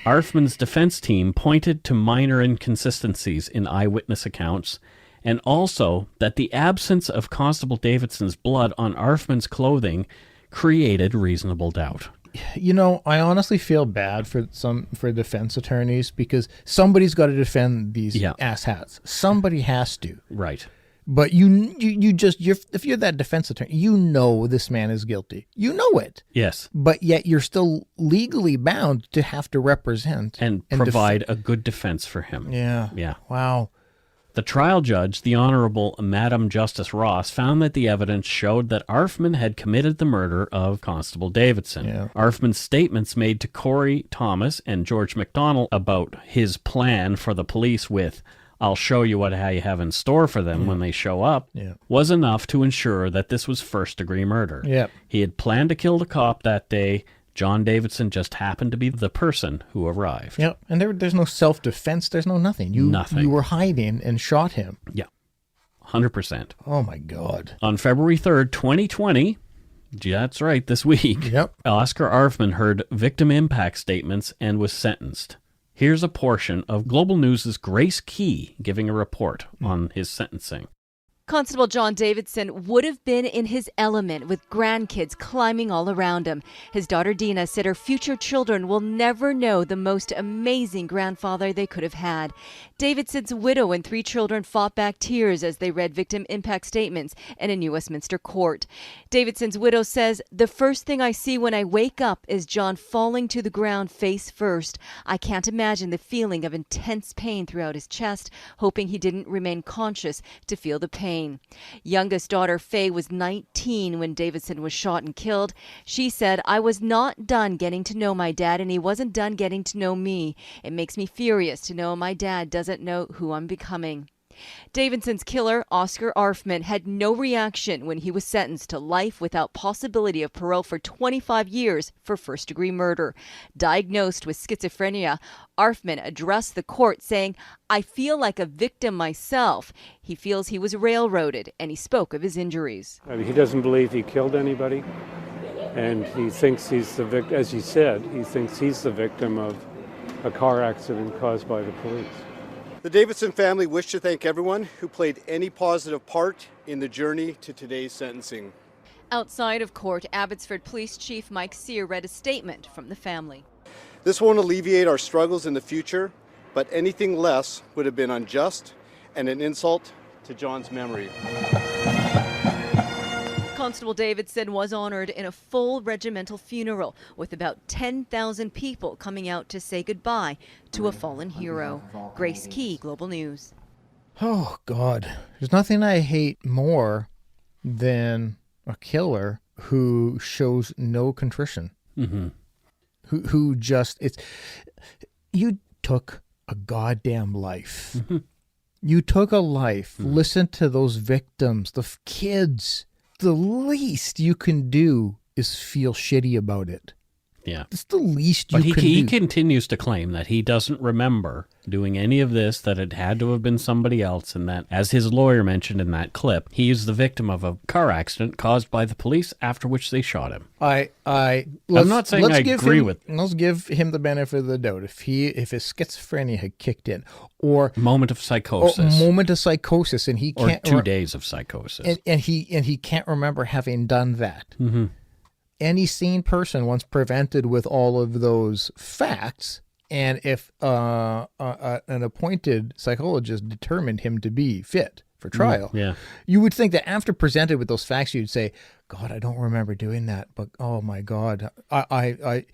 Arfmann's defense team pointed to minor inconsistencies in eyewitness accounts, and also that the absence of Constable Davidson's blood on Arfmann's clothing created reasonable doubt. I honestly feel bad for defense attorneys because somebody's got to defend these asshats. Somebody has to. Right. But if you're that defense attorney, this man is guilty. You know it. Yes. But yet you're still legally bound to have to represent and provide a good defense for him. Yeah. Yeah. Wow. The trial judge, the Honorable Madam Justice Ross, found that the evidence showed that Arfmann had committed the murder of Constable Davidson. Yeah. Arfmann's statements made to Corey Thomas and George McDonald about his plan for the police with, I'll show you what I have in store for them when they show up, was enough to ensure that this was first-degree murder. Yep. He had planned to kill the cop that day. John Davidson just happened to be the person who arrived. Yep, and there's no self-defense. There's no nothing. Nothing. You were hiding and shot him. Yeah, 100%. Oh, my God. On February 3rd, 2020, that's right, this week, Oscar Arfmann heard victim impact statements and was sentenced. Here's a portion of Global News' Grace Key giving a report on his sentencing. Constable John Davidson would have been in his element with grandkids climbing all around him. His daughter Dina said her future children will never know the most amazing grandfather they could have had. Davidson's widow and 3 children fought back tears as they read victim impact statements in a New Westminster court. Davidson's widow says, "The first thing I see when I wake up is John falling to the ground face first. I can't imagine the feeling of intense pain throughout his chest, hoping he didn't remain conscious to feel the pain." Youngest daughter Faye was 19 when Davidson was shot and killed. She said, "I was not done getting to know my dad, and he wasn't done getting to know me. It makes me furious to know my dad doesn't know who I'm becoming." Davidson's killer, Oscar Arfmann, had no reaction when he was sentenced to life without possibility of parole for 25 years for first-degree murder. Diagnosed with schizophrenia, Arfmann addressed the court saying, "I feel like a victim myself." He feels he was railroaded, and he spoke of his injuries. He doesn't believe he killed anybody, and he thinks he's the victim, as he said, he thinks he's the victim of a car accident caused by the police. The Davidson family wish to thank everyone who played any positive part in the journey to today's sentencing. Outside of court, Abbotsford Police Chief Mike Sear read a statement from the family. This won't alleviate our struggles in the future, but anything less would have been unjust and an insult to John's memory. Constable Davidson was honored in a full regimental funeral with about 10,000 people coming out to say goodbye to a fallen hero. Grace Key, Global News. Oh, God. There's nothing I hate more than a killer who shows no contrition. Mm-hmm. Who just... You took a goddamn life. Mm-hmm. You took a life. Mm-hmm. Listen to those victims, the kids. The least you can do is feel shitty about it. Yeah. It's the least you can do. He continues to claim that he doesn't remember doing any of this, that it had to have been somebody else, and that, as his lawyer mentioned in that clip, he is the victim of a car accident caused by the police, after which they shot him. I'm not saying I agree with... Let's give him the benefit of the doubt. If his schizophrenia had kicked in, or... Moment of psychosis. And he can't... Or 2 days of psychosis. And he can't remember having done that. Mm-hmm. Any sane person, once presented with all of those facts, and if an appointed psychologist determined him to be fit for trial, you would think that after presented with those facts, you'd say, God, I don't remember doing that, but oh my God. I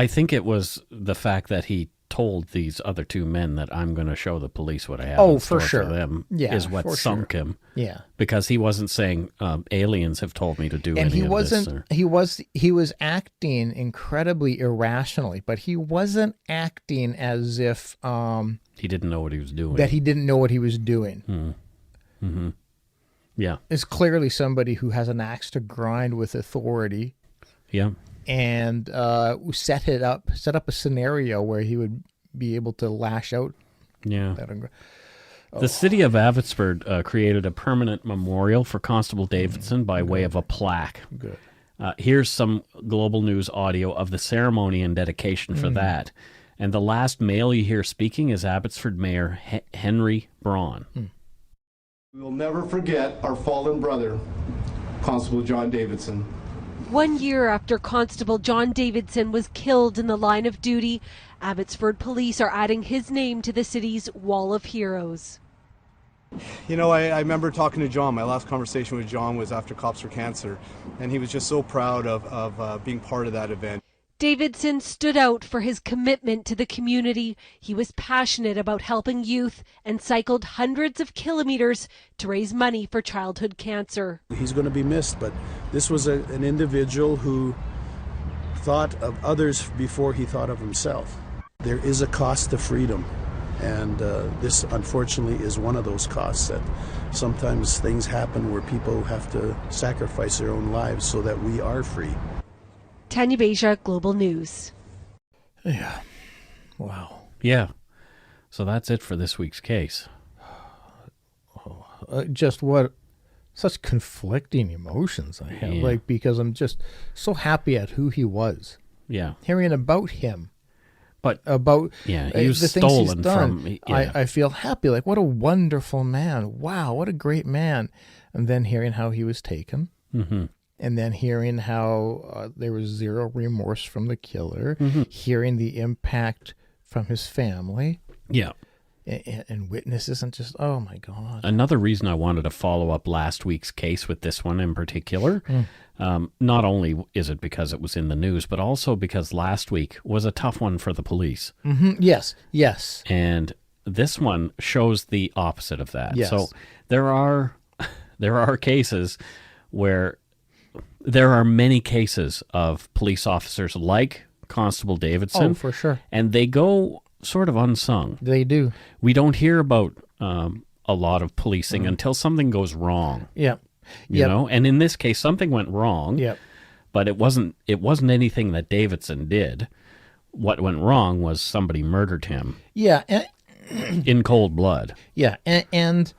think it was the fact that he told these other two men that I'm going to show the police what I have in store for them is what sunk him. Yeah. Because he wasn't saying aliens have told me to do any of this. He was acting incredibly irrationally, but he wasn't acting as if he didn't know what he was doing. That he didn't know what he was doing. Mm-hmm. Mm-hmm. Yeah. It's clearly somebody who has an axe to grind with authority. Yeah. And set up a scenario where he would be able to lash out. Yeah. The city of Abbotsford created a permanent memorial for Constable Davidson by way of a plaque. Good. Here's some Global News audio of the ceremony and dedication for that. And the last male you hear speaking is Abbotsford Mayor Henry Braun. We will never forget our fallen brother, Constable John Davidson. 1 year after Constable John Davidson was killed in the line of duty, Abbotsford police are adding his name to the city's Wall of Heroes. You know, I remember talking to John. My last conversation with John was after Cops for Cancer, and he was just so proud of being part of that event. Davidson stood out for his commitment to the community. He was passionate about helping youth and cycled hundreds of kilometers to raise money for childhood cancer. He's going to be missed, but this was an individual who thought of others before he thought of himself. There is a cost to freedom, and this unfortunately is one of those costs that sometimes things happen where people have to sacrifice their own lives so that we are free. Tanya Beja, Global News. Yeah. Wow. Yeah. So that's it for this week's case. Such conflicting emotions I have, because I'm just so happy at who he was. Yeah. Hearing about him. But about he was the things he's stolen done, from. I feel happy. Like, what a wonderful man. Wow, what a great man. And then hearing how he was taken. Mm-hmm. And then hearing how there was zero remorse from the killer, hearing the impact from his family. Yeah. And witnesses, and just, oh my God. Another reason I wanted to follow up last week's case with this one in particular, not only is it because it was in the news, but also because last week was a tough one for the police. Mm-hmm. Yes. And this one shows the opposite of that. Yes. So there are cases where there are many cases of police officers like Constable Davidson. Oh, for sure. And they go sort of unsung. They do. We don't hear about a lot of policing until something goes wrong. Yeah. You know? And in this case, something went wrong. Yep. But it wasn't anything that Davidson did. What went wrong was somebody murdered him. Yeah. In cold blood. Yeah. And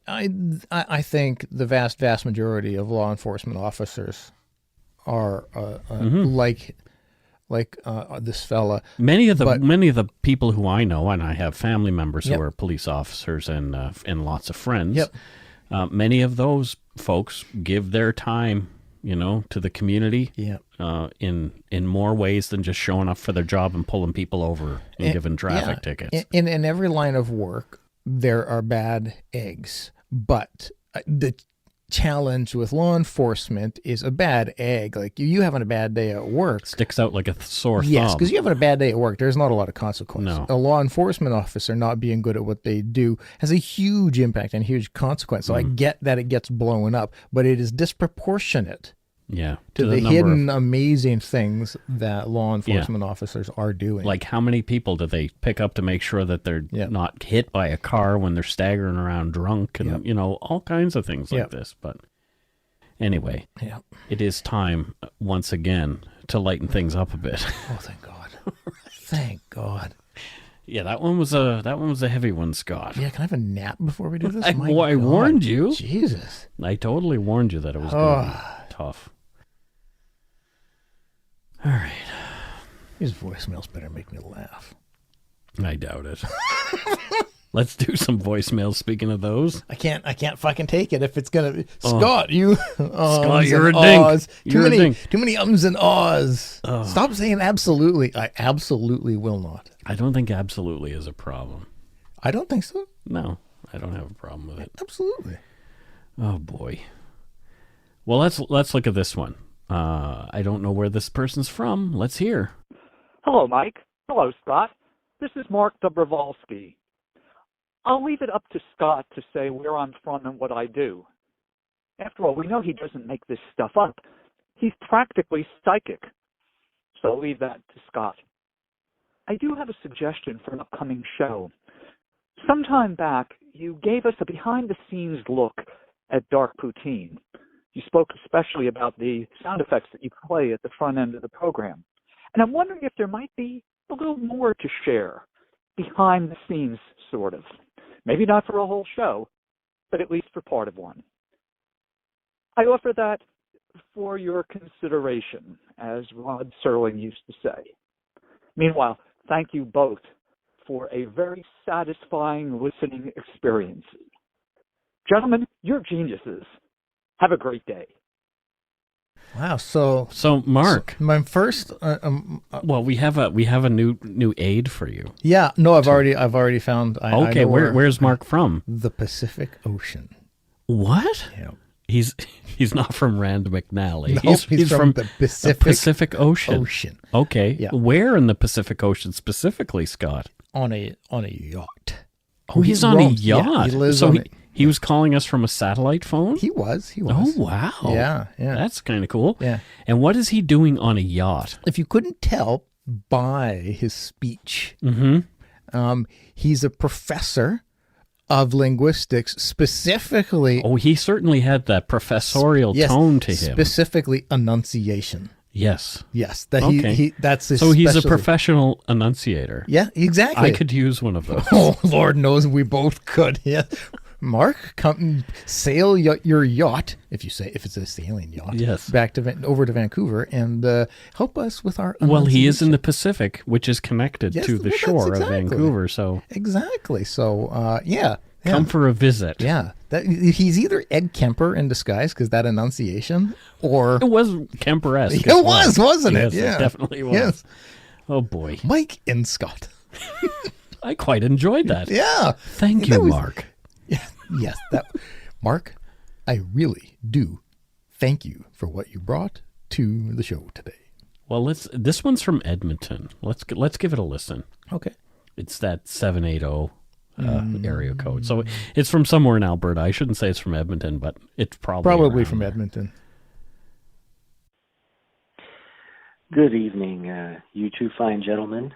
I think the vast majority of law enforcement officers are like like this fella. Many of the people who I know, and I have family members who are police officers and lots of friends. Yep. Many of those folks give their time, to the community. Yeah. In more ways than just showing up for their job and pulling people over and giving traffic tickets. In every line of work, there are bad eggs, but the challenge with law enforcement is a bad egg. Like you having a bad day at work sticks out like a sore thumb. Yes, because you having a bad day at work, there's not a lot of consequence. No. A law enforcement officer not being good at what they do has a huge impact and huge consequence. So I get that it gets blown up, but it is disproportionate. Yeah, to the hidden amazing things that law enforcement officers are doing. Like how many people do they pick up to make sure that they're not hit by a car when they're staggering around drunk and, all kinds of things like this. But anyway, it is time once again to lighten things up a bit. Oh, thank God. Thank God. Yeah, that one was a heavy one, Scott. Yeah, can I have a nap before we do this? I warned you. Jesus. I totally warned you that it was going to be tough. All right. These voicemails better make me laugh. I doubt it. Let's do some voicemails. Speaking of those, I can't fucking take it if it's gonna be Scott. You, Scott, you're a dink. Too many ums and ahs. Stop saying absolutely. I absolutely will not. I don't think absolutely is a problem. I don't think so. No, I don't have a problem with it. Absolutely. Oh boy. Well, let's look at this one. I don't know where this person's from. Let's hear. Hello, Mike. Hello, Scott. This is Mark Dobrovolsky. I'll leave it up to Scott to say where I'm from and what I do. After all, we know he doesn't make this stuff up. He's practically psychic. So I'll leave that to Scott. I do have a suggestion for an upcoming show. Sometime back, you gave us a behind-the-scenes look at Dark Poutine. You spoke especially about the sound effects that you play at the front end of the program. And I'm wondering if there might be a little more to share, behind the scenes, sort of. Maybe not for a whole show, but at least for part of one. I offer that for your consideration, as Rod Serling used to say. Meanwhile, thank you both for a very satisfying listening experience. Gentlemen, you're geniuses. Have a great day. Wow. So Mark, my first. Well, we have a new aid for you. Yeah. No, I've already found. Okay. Where's Mark from? The Pacific Ocean. What? Yeah. He's not from Rand McNally. No, he's from the Pacific Ocean. Okay. Yeah. Where in the Pacific Ocean specifically, Scott? On a yacht. Oh, he's on a yacht. Yeah, he lives so on he was calling us from a satellite phone? He was. Oh, wow. Yeah. That's kind of cool. Yeah. And what is he doing on a yacht? If you couldn't tell by his speech, he's a professor of linguistics, specifically. Oh, he certainly had that professorial tone to him. Specifically enunciation. Yes. Yes. That's his So he's specialty. a professional enunciator. Yeah, exactly. I could use one of those. Oh, Lord knows we both could. Yeah. Mark, come sail your yacht, if it's a sailing yacht, yes, back over to Vancouver and help us with our. Well, he is in the Pacific, which is connected to the shore of Vancouver. So exactly. So yeah. Come for a visit. Yeah, he's either Ed Kemper in disguise because that enunciation, or it was Kemper-esque. It was, wasn't it? Yes, yeah, it definitely was. Yes. Oh boy, Mike and Scott. I quite enjoyed that. Yeah, thank you, Mark. Yeah, yes, Mark, I really do thank you for what you brought to the show today. Well, this one's from Edmonton. Let's give it a listen. Okay, it's that 780 area code. So it's from somewhere in Alberta. I shouldn't say it's from Edmonton, but it's probably from Edmonton. Good evening, you two fine gentlemen.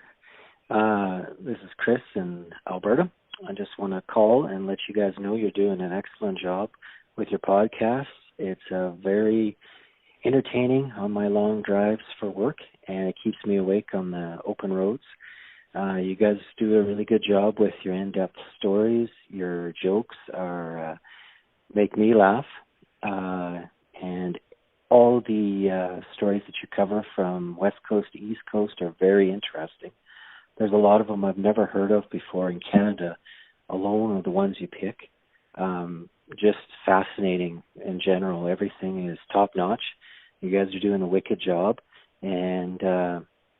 This is Chris in Alberta. I just want to call and let you guys know you're doing an excellent job with your podcast. It's very entertaining on my long drives for work, and it keeps me awake on the open roads. You guys do a really good job with your in-depth stories. Your jokes make me laugh. And all the stories that you cover from West Coast to East Coast are very interesting. There's a lot of them I've never heard of before in Canada, alone are the ones you pick. Just fascinating in general. Everything is top-notch. You guys are doing a wicked job. And,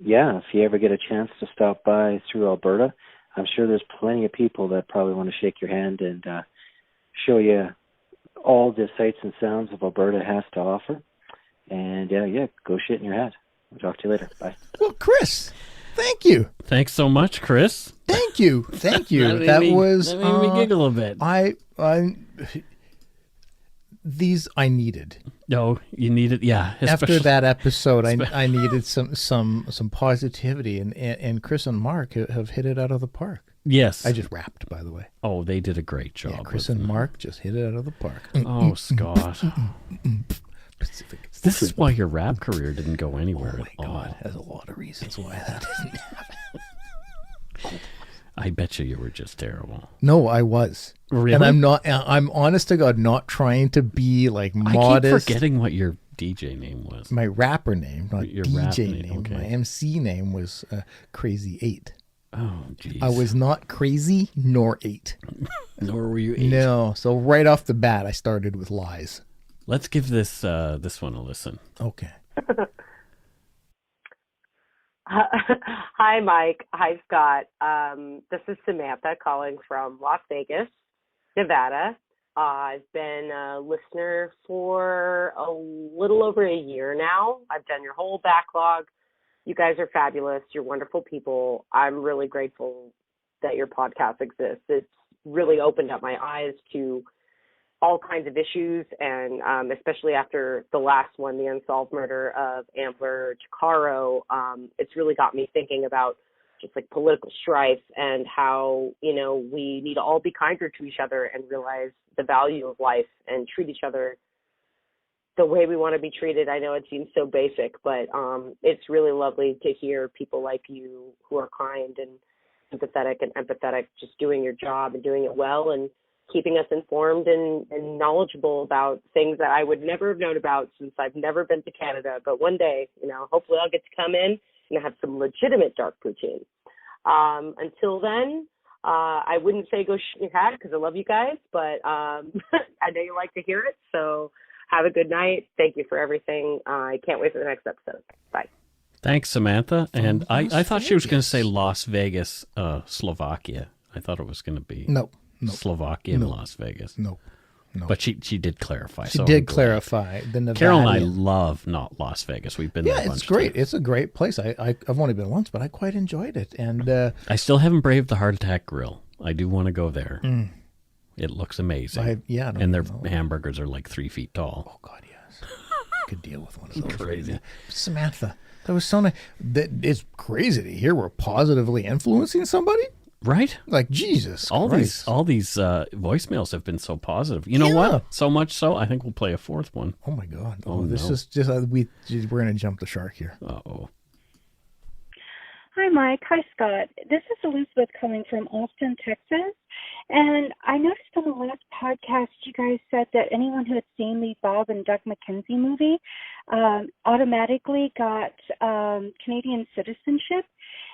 if you ever get a chance to stop by through Alberta, I'm sure there's plenty of people that probably want to shake your hand and show you all the sights and sounds of Alberta has to offer. And, go shit in your hat. I'll talk to you later. Bye. Well, Chris, thank you. Thanks so much, Chris. Thank you. Thank you. That made me giggle a bit. These I needed. No, you needed, yeah. After that episode, I needed some positivity, and Chris and Mark have hit it out of the park. Yes. I just rapped, by the way. Oh, they did a great job. Yeah, Chris and Mark just hit it out of the park. Oh, Scott. This is why your rap career didn't go anywhere at all. Oh, my God. There's a lot of reasons why that didn't happen. I bet you were just terrible. No, I was. Really? And I'm honest to God not trying to be like modest. I keep forgetting what your DJ name was. My rapper name, not your DJ name. Okay. My MC name was Crazy 8. Oh, geez. I was not crazy nor 8. Nor were you 8. No. So right off the bat, I started with lies. Let's give this one a listen. Okay. Hi, Mike. Hi, Scott. This is Samantha calling from Las Vegas, Nevada. I've been a listener for a little over a year now. I've done your whole backlog. You guys are fabulous. You're wonderful people. I'm really grateful that your podcast exists. It's really opened up my eyes to all kinds of issues, and especially after the last one, the unsolved murder of Ambler Chicaro, it's really got me thinking about just like political strife and how, we need to all be kinder to each other and realize the value of life and treat each other the way we want to be treated. I know it seems so basic, but it's really lovely to hear people like you who are kind and sympathetic and empathetic, just doing your job and doing it well and keeping us informed and knowledgeable about things that I would never have known about since I've never been to Canada. But one day, hopefully I'll get to come in and have some legitimate dark poutine. Until then, I wouldn't say go shit in your hat because I love you guys, but I know you like to hear it. So have a good night. Thank you for everything. I can't wait for the next episode. Bye. Thanks, Samantha. And I thought she was going to say Las Vegas, Slovakia. I thought it was going to be. No. Slovakia and Las Vegas. No. But she did clarify. She did clarify. The Nevada. Carol and I love not Las Vegas. We've been there a bunch. Yeah, it's great. It's a great place. I've only been once, but I quite enjoyed it. And I still haven't braved the Heart Attack Grill. I do want to go there. It looks amazing. And their hamburgers are like 3 feet tall. Oh, God, yes. Could deal with one of those. Crazy. Right. Samantha, that was so nice. It's crazy to hear we're positively influencing somebody. Right? Like, Jesus all Christ. these voicemails have been so positive. You know what? So much so, I think we'll play a fourth one. Oh, my God. This is just, we're going to jump the shark here. Uh-oh. Hi, Mike. Hi, Scott. This is Elizabeth calling from Austin, Texas. And I noticed on the last podcast you guys said that anyone who had seen the Bob and Doug McKenzie movie automatically got Canadian citizenship.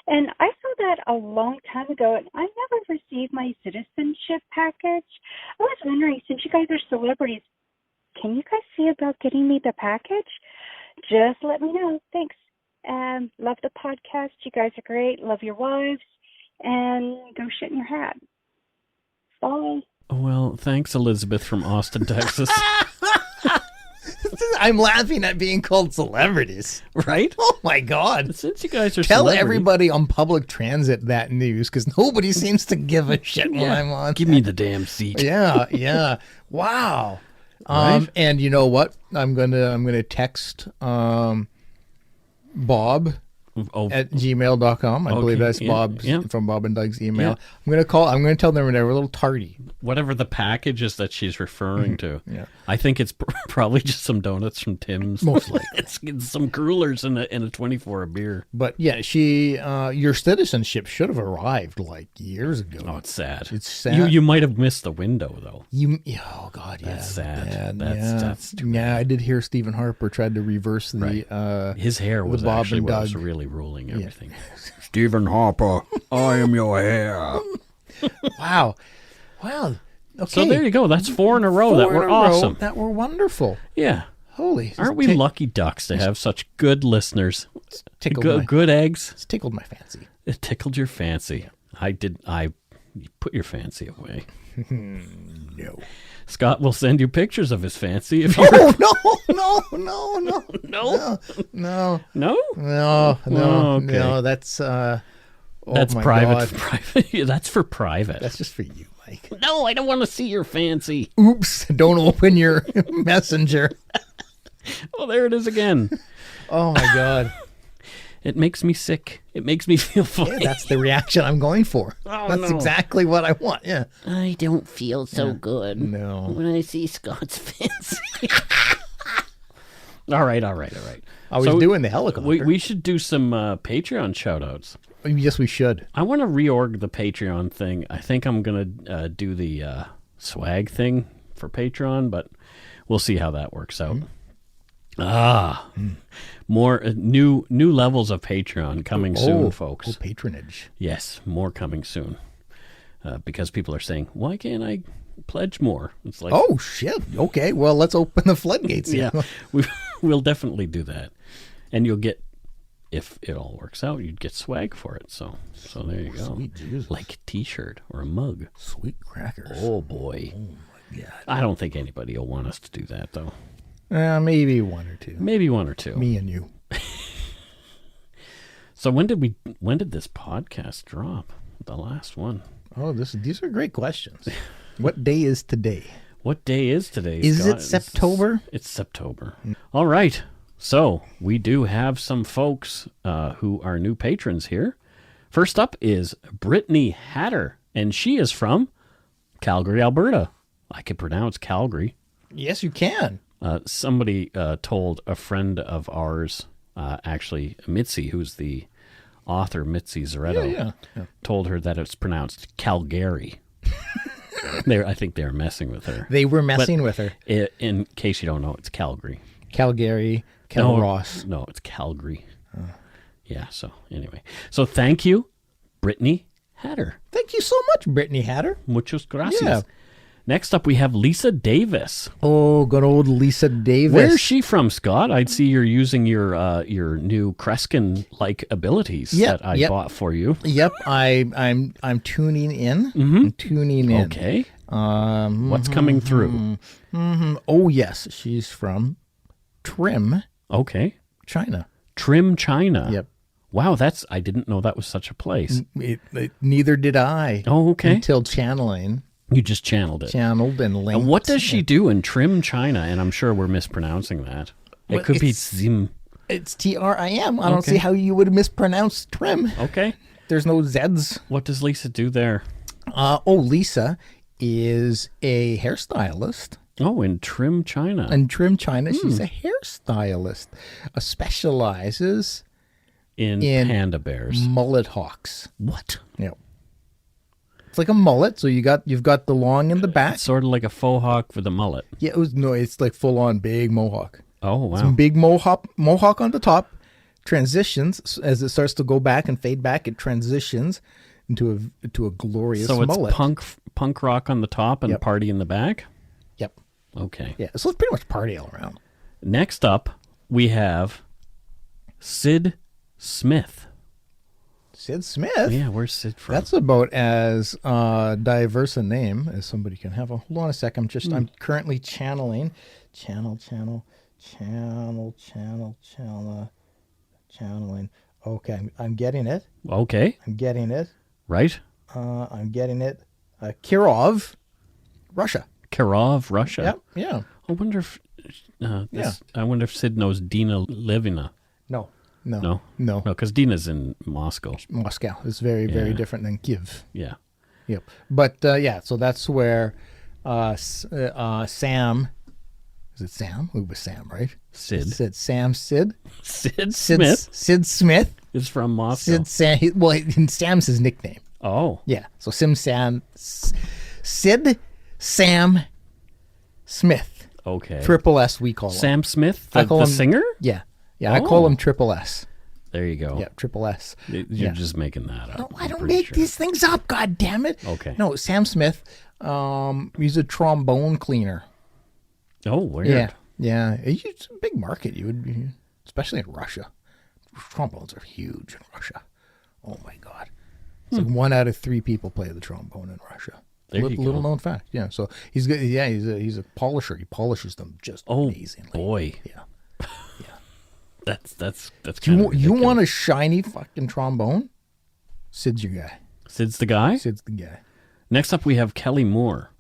And I saw that a long time ago, and I never received my citizenship package. I was wondering, since you guys are celebrities, can you guys see about getting me the package? Just let me know. Thanks. Love the podcast. You guys are great. Love your wives. And go shit in your hat. Bye. Well, thanks, Elizabeth from Austin, Texas. I'm laughing at being called celebrities. Right? Oh, my God. Since you guys are Tell everybody on public transit that news, because nobody seems to give a shit when I'm on. Give me the damn seat. Yeah. Wow. Right? And you know what? I'm gonna text Bob at gmail.com. I believe that's Bob's from Bob and Doug's email. Yeah. I'm going to tell them they're a little tardy. Whatever the package is that she's referring to. Yeah. I think it's probably just some donuts from Tim's. Mostly. It's some crullers and a 24 beer. But yeah, your citizenship should have arrived like years ago. Oh, it's sad. It's sad. You might have missed the window though. Oh God, yeah. That's sad. That's too bad. Yeah, I did hear Stephen Harper tried to reverse the his hair was Bob actually and what Doug. was really ruling everything. Stephen Harper, I am your hair. Wow. Okay. So there you go. That's 4 in a row that were awesome. That were wonderful. Yeah. Holy. Aren't we lucky ducks to have such good listeners? Good eggs. It's tickled my fancy. It tickled your fancy. I put your fancy away. No. Scott will send you pictures of his fancy if No. That's that's private. Private. That's for private. That's just for you, Mike. No, I don't want to see your fancy. Oops! Don't open your messenger. Oh, there it is again. Oh my God. It makes me sick. It makes me feel funny. Yeah, that's the reaction I'm going for. That's exactly what I want. Yeah. I don't feel so good. No. When I see Scott's fancy. All right. I was doing the helicopter. We should do some Patreon shout-outs. Yes, we should. I want to reorg the Patreon thing. I think I'm going to do the swag thing for Patreon, but we'll see how that works out. More new levels of Patreon coming soon, folks. Patronage. Yes, more coming soon. Because people are saying, why can't I pledge more? It's like, oh, shit. Okay, well, let's open the floodgates. Yeah, we'll definitely do that. And you'll get, if it all works out, you'd get swag for it. So there you go. Sweet Jesus. Like a t-shirt or a mug. Sweet crackers. Oh, boy. Oh, my God. I don't think anybody will want us to do that, though. Maybe one or two. Me and you. So when did this podcast drop? The last one. Oh, these are great questions. What day is today? What day is today? Is it September? It's September. All right. So we do have some folks who are new patrons here. First up is Brittany Hatter, and she is from Calgary, Alberta. I can pronounce Calgary. Yes, you can. Somebody told a friend of ours, actually Mitzi, who's the author, Mitzi Zaretto, told her that it's pronounced Calgary. I think they were messing with her. They were messing with her. In case you don't know, it's Calgary. Calgary, Ross. No, it's Calgary. Yeah, so anyway. So thank you, Brittany Hatter. Thank you so much, Brittany Hatter. Muchas gracias. Yeah. Next up, we have Lisa Davis. Oh, good old Lisa Davis. Where's she from, Scott? I'd see you're using your new Kreskin-like abilities that I bought for you. Yep, I'm tuning in. Mm-hmm. I'm tuning in. Okay. What's coming through? Oh, yes, she's from Trim. Okay. China. Trim, China. Yep. Wow, I didn't know that was such a place. Neither did I. Oh, okay. Until channeling. You just channeled it. Channeled and linked. And what does she do in Trim, China? And I'm sure we're mispronouncing that. It could be Zim. It's TRIM. I don't see how you would mispronounce Trim. Okay. There's no Zs. What does Lisa do there? Lisa is a hairstylist. Oh, in Trim, China. In Trim, China, she's a hairstylist. Specializes in panda bears. Mullet hawks. What? Yeah. It's like a mullet, so you've got the long in the back. It's sort of like a faux hawk with a mullet. Yeah, it's like full on big mohawk. Oh wow! Some big mohawk on the top, transitions as it starts to go back and fade back. It transitions into a glorious mullet. So it's punk rock on the top and party in the back. Yep. Okay. Yeah, so it's pretty much party all around. Next up, we have Sid Smith. Sid Smith? Yeah, where's Sid from? That's about as diverse a name as somebody can have. Hold on a sec. I'm currently channeling. Channeling. Okay, I'm getting it. Okay. I'm getting it. Right. I'm getting it. Kirov, Russia. Kirov, Russia. Yep. Yeah. I wonder if Sid knows Dina Levina. No. No. Because Dina's in Moscow. Moscow is very, very different than Kyiv. Yeah. Yep. But so that's where Sam. Is it Sam? It was Sam, right? Sid. Sid Smith. Sid Smith is from Moscow. Sam's his nickname. Oh. Yeah. So Sid Sam Smith. Okay. Triple S we call him. Sam Smith, the singer? Yeah. Yeah, I call him Triple S. There you go. Yeah, Triple S. You're just making that up. No, I don't make these things up, God damn it. Okay. No, Sam Smith, he's a trombone cleaner. Oh, weird. Yeah. It's a big market. You would be, especially in Russia. Trombones are huge in Russia. Oh my God. It's like 1 out of 3 people play the trombone in Russia. Little known fact. Yeah. So he's good. Yeah, he's a polisher. He polishes them just amazingly. Boy. Yeah. That's you want a shiny fucking trombone? Sid's your guy. Sid's the guy? Sid's the guy. Next up we have Kelly Moore.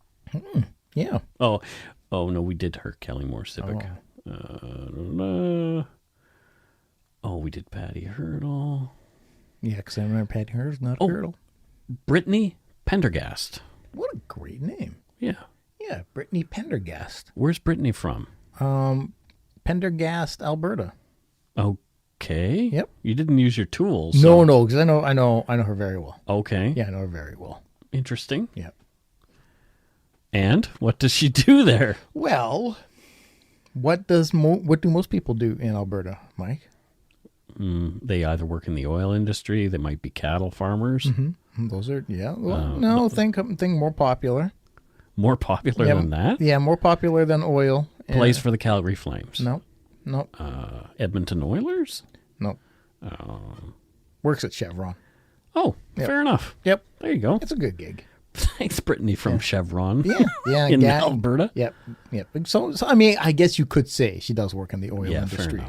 Yeah. Oh no, we did her Kelly Moore Civic. We did Patty Hurdle. Yeah, because I remember Patty Hurdle's not a Hurdle. Brittany Pendergast. What a great name. Yeah. Yeah, Brittany Pendergast. Where's Brittany from? Pendergast, Alberta. Okay. Yep. You didn't use your tools. So. No, because I know her very well. Okay. Yeah, I know her very well. Interesting. Yeah. And what does she do there? Well, what do most people do in Alberta, Mike? They either work in the oil industry. They might be cattle farmers. Mm-hmm. Those are Well, think more popular. More popular than that? Yeah, more popular than oil. Plays for the Calgary Flames. No. Edmonton Oilers? No. Works at Chevron. Oh, fair enough. Yep. There you go. It's a good gig. Thanks, Brittany from Chevron. Yeah. in Alberta. Yep. So, I mean, I guess you could say she does work in the oil industry.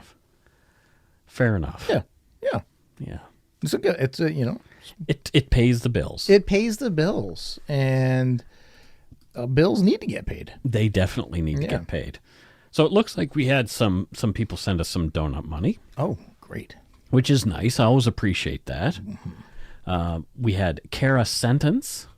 Fair enough. Yeah. It's a good. It pays the bills. It pays the bills, and bills need to get paid. They definitely need to get paid. So it looks like we had some people send us some donut money. Oh, great. Which is nice. I always appreciate that. We had Kara Sentence,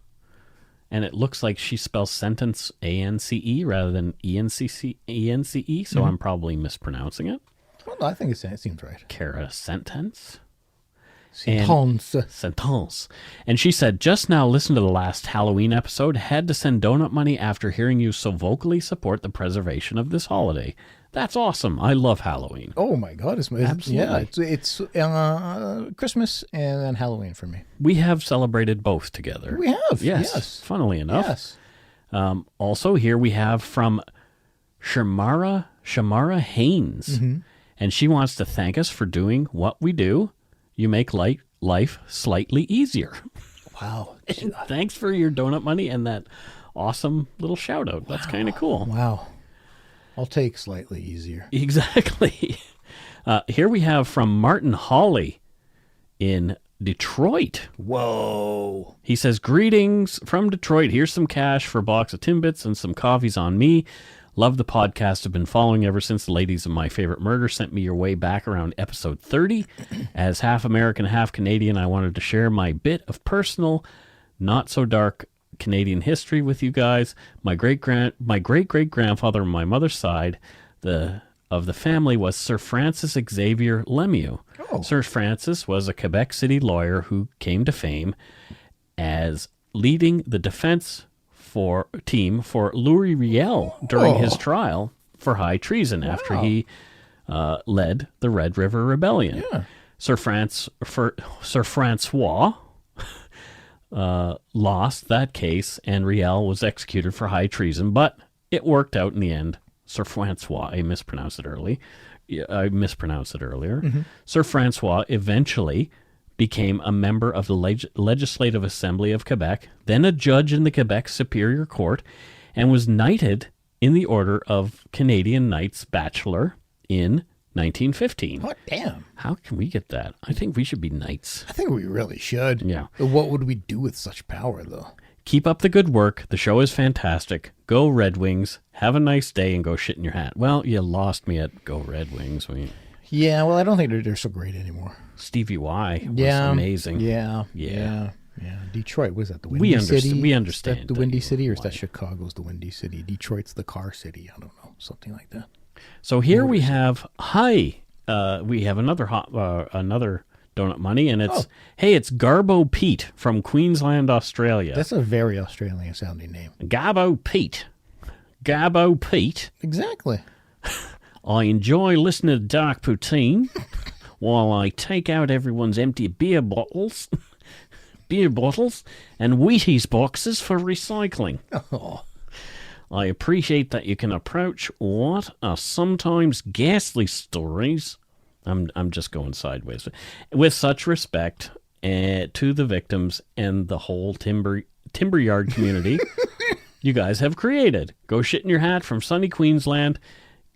and it looks like she spells sentence A-N-C-E rather than E-N-C-E, so I'm probably mispronouncing it. Well, no, I think it seems right. Kara Sentence. Sentence. And she said, just now listen to the last Halloween episode. Had to send donut money after hearing you so vocally support the preservation of this holiday. That's awesome. I love Halloween. Oh my God. Absolutely. Yeah, it's Christmas and then Halloween for me. We have celebrated both together. We have. Yes. Funnily enough. Yes. Also here we have from Shamara Haynes. And she wants to thank us for doing what we do. You make life slightly easier. Wow. Thanks for your donut money and that awesome little shout out. That's kind of cool. Wow. I'll take slightly easier. Exactly. Here we have from Martin Hawley in Detroit. Whoa. He says, greetings from Detroit. Here's some cash for a box of Timbits and some coffees on me. Love the podcast. I've been following ever since the ladies of My Favorite Murder sent me your way back around episode 30. As half American, half Canadian, I wanted to share my bit of personal, not so dark Canadian history with you guys. My great great grandfather on my mother's side, of the family was Sir Francis Xavier Lemieux. Oh. Sir Francis was a Quebec City lawyer who came to fame as leading the defense team for Louis Riel during his trial for high treason after he led the Red River Rebellion. Yeah. Sir Francois lost that case, and Riel was executed for high treason, but it worked out in the end. Sir Francois, I mispronounced it earlier. Sir Francois eventually became a member of the Legislative Assembly of Quebec, then a judge in the Quebec Superior Court, and was knighted in the Order of Canadian Knights Bachelor in 1915. Oh, damn. How can we get that? I think we should be knights. I think we really should. Yeah. What would we do with such power, though? Keep up the good work. The show is fantastic. Go Red Wings. Have a nice day and go shit in your hat. Well, you lost me at Go Red Wings. Yeah, well, I don't think they're so great anymore. Stevie Y was amazing. Yeah. Detroit, was that the Windy City? We understand. Is that the Windy City, or is that Chicago's the Windy City? Detroit's the car city. I don't know, something like that. So here we have we have another Donut Money, and it's it's Garbo Pete from Queensland, Australia. That's a very Australian sounding name. Garbo Pete. Exactly. I enjoy listening to Dark Poutine while I take out everyone's empty beer bottles and Wheaties boxes for recycling. Oh. I appreciate that you can approach what are sometimes ghastly stories. I'm just going sideways. With such respect to the victims and the whole timber yard community you guys have created. Go shit in your hat from sunny Queensland.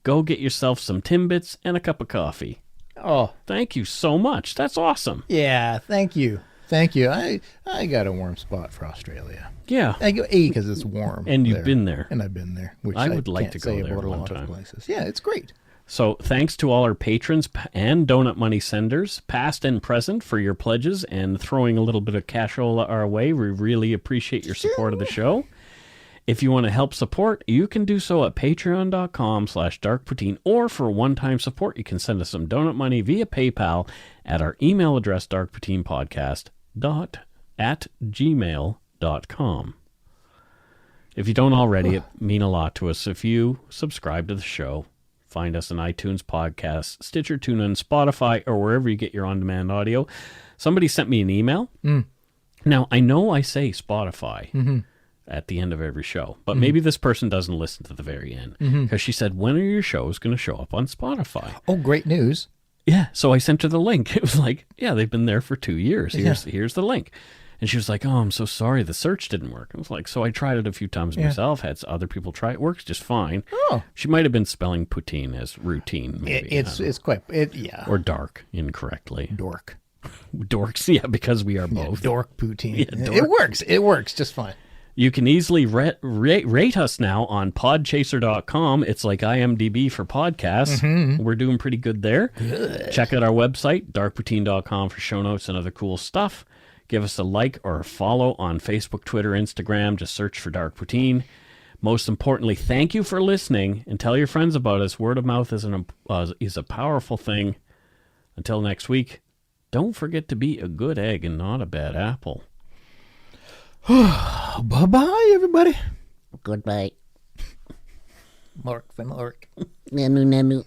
Go get yourself some Timbits and a cup of coffee. Oh, thank you so much. That's awesome. Yeah, thank you. Thank you. I got a warm spot for Australia. Yeah. I go because it's warm. And you've been there. And I've been there. Which I would like to go there one time. Places. Yeah, it's great. So thanks to all our patrons and Donut Money senders, past and present, for your pledges and throwing a little bit of cashola our way. We really appreciate your support of the show. If you want to help support, you can do so at patreon.com/darkpoutine, or for one-time support, you can send us some donut money via PayPal at our email address, darkpoutinepodcast@gmail.com. If you don't already, it means a lot to us if you subscribe to the show. Find us on iTunes, Podcasts, Stitcher, TuneIn, Spotify, or wherever you get your on-demand audio. Somebody sent me an email. Now, I know I say Spotify at the end of every show, but maybe this person doesn't listen to the very end, because she said, when are your shows going to show up on Spotify? Oh, great news. Yeah, so I sent her the link. It was like, yeah, they've been there for 2 years. Here's the link. And she was like, oh, I'm so sorry, the search didn't work. I was like, so I tried it a few times myself, had other people try it. Works just fine. Oh. She might have been spelling poutine as routine, maybe. It's quite, or dark incorrectly. Dork. Dorks, yeah, because we are both. Dork poutine. Yeah, dork. It works just fine. You can easily rate us now on podchaser.com. It's like IMDb for podcasts. We're doing pretty good there. Good. Check out our website, darkpoutine.com, for show notes and other cool stuff. Give us a like or a follow on Facebook, Twitter, Instagram. Just search for Dark Poutine. Most importantly, thank you for listening, and tell your friends about us. Word of mouth is a powerful thing. Until next week, don't forget to be a good egg and not a bad apple. Bye-bye, everybody. Goodbye. Mark van Ork. Nemu, nemu.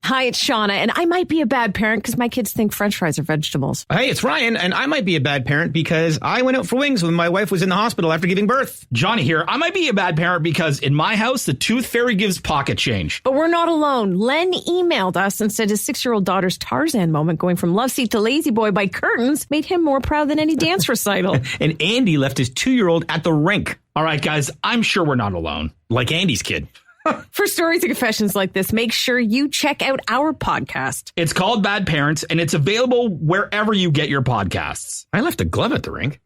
Hi, it's Shauna, and I might be a bad parent because my kids think French fries are vegetables. Hey, it's Ryan, and I might be a bad parent because I went out for wings when my wife was in the hospital after giving birth. Johnny here. I might be a bad parent because in my house, the tooth fairy gives pocket change. But we're not alone. Len emailed us and said his 6-year-old daughter's Tarzan moment going from love seat to lazy boy by curtains made him more proud than any dance recital. And Andy left his 2-year-old at the rink. All right, guys, I'm sure we're not alone. Like Andy's kid. For stories and confessions like this, make sure you check out our podcast. It's called Bad Parents, and it's available wherever you get your podcasts. I left a glove at the rink.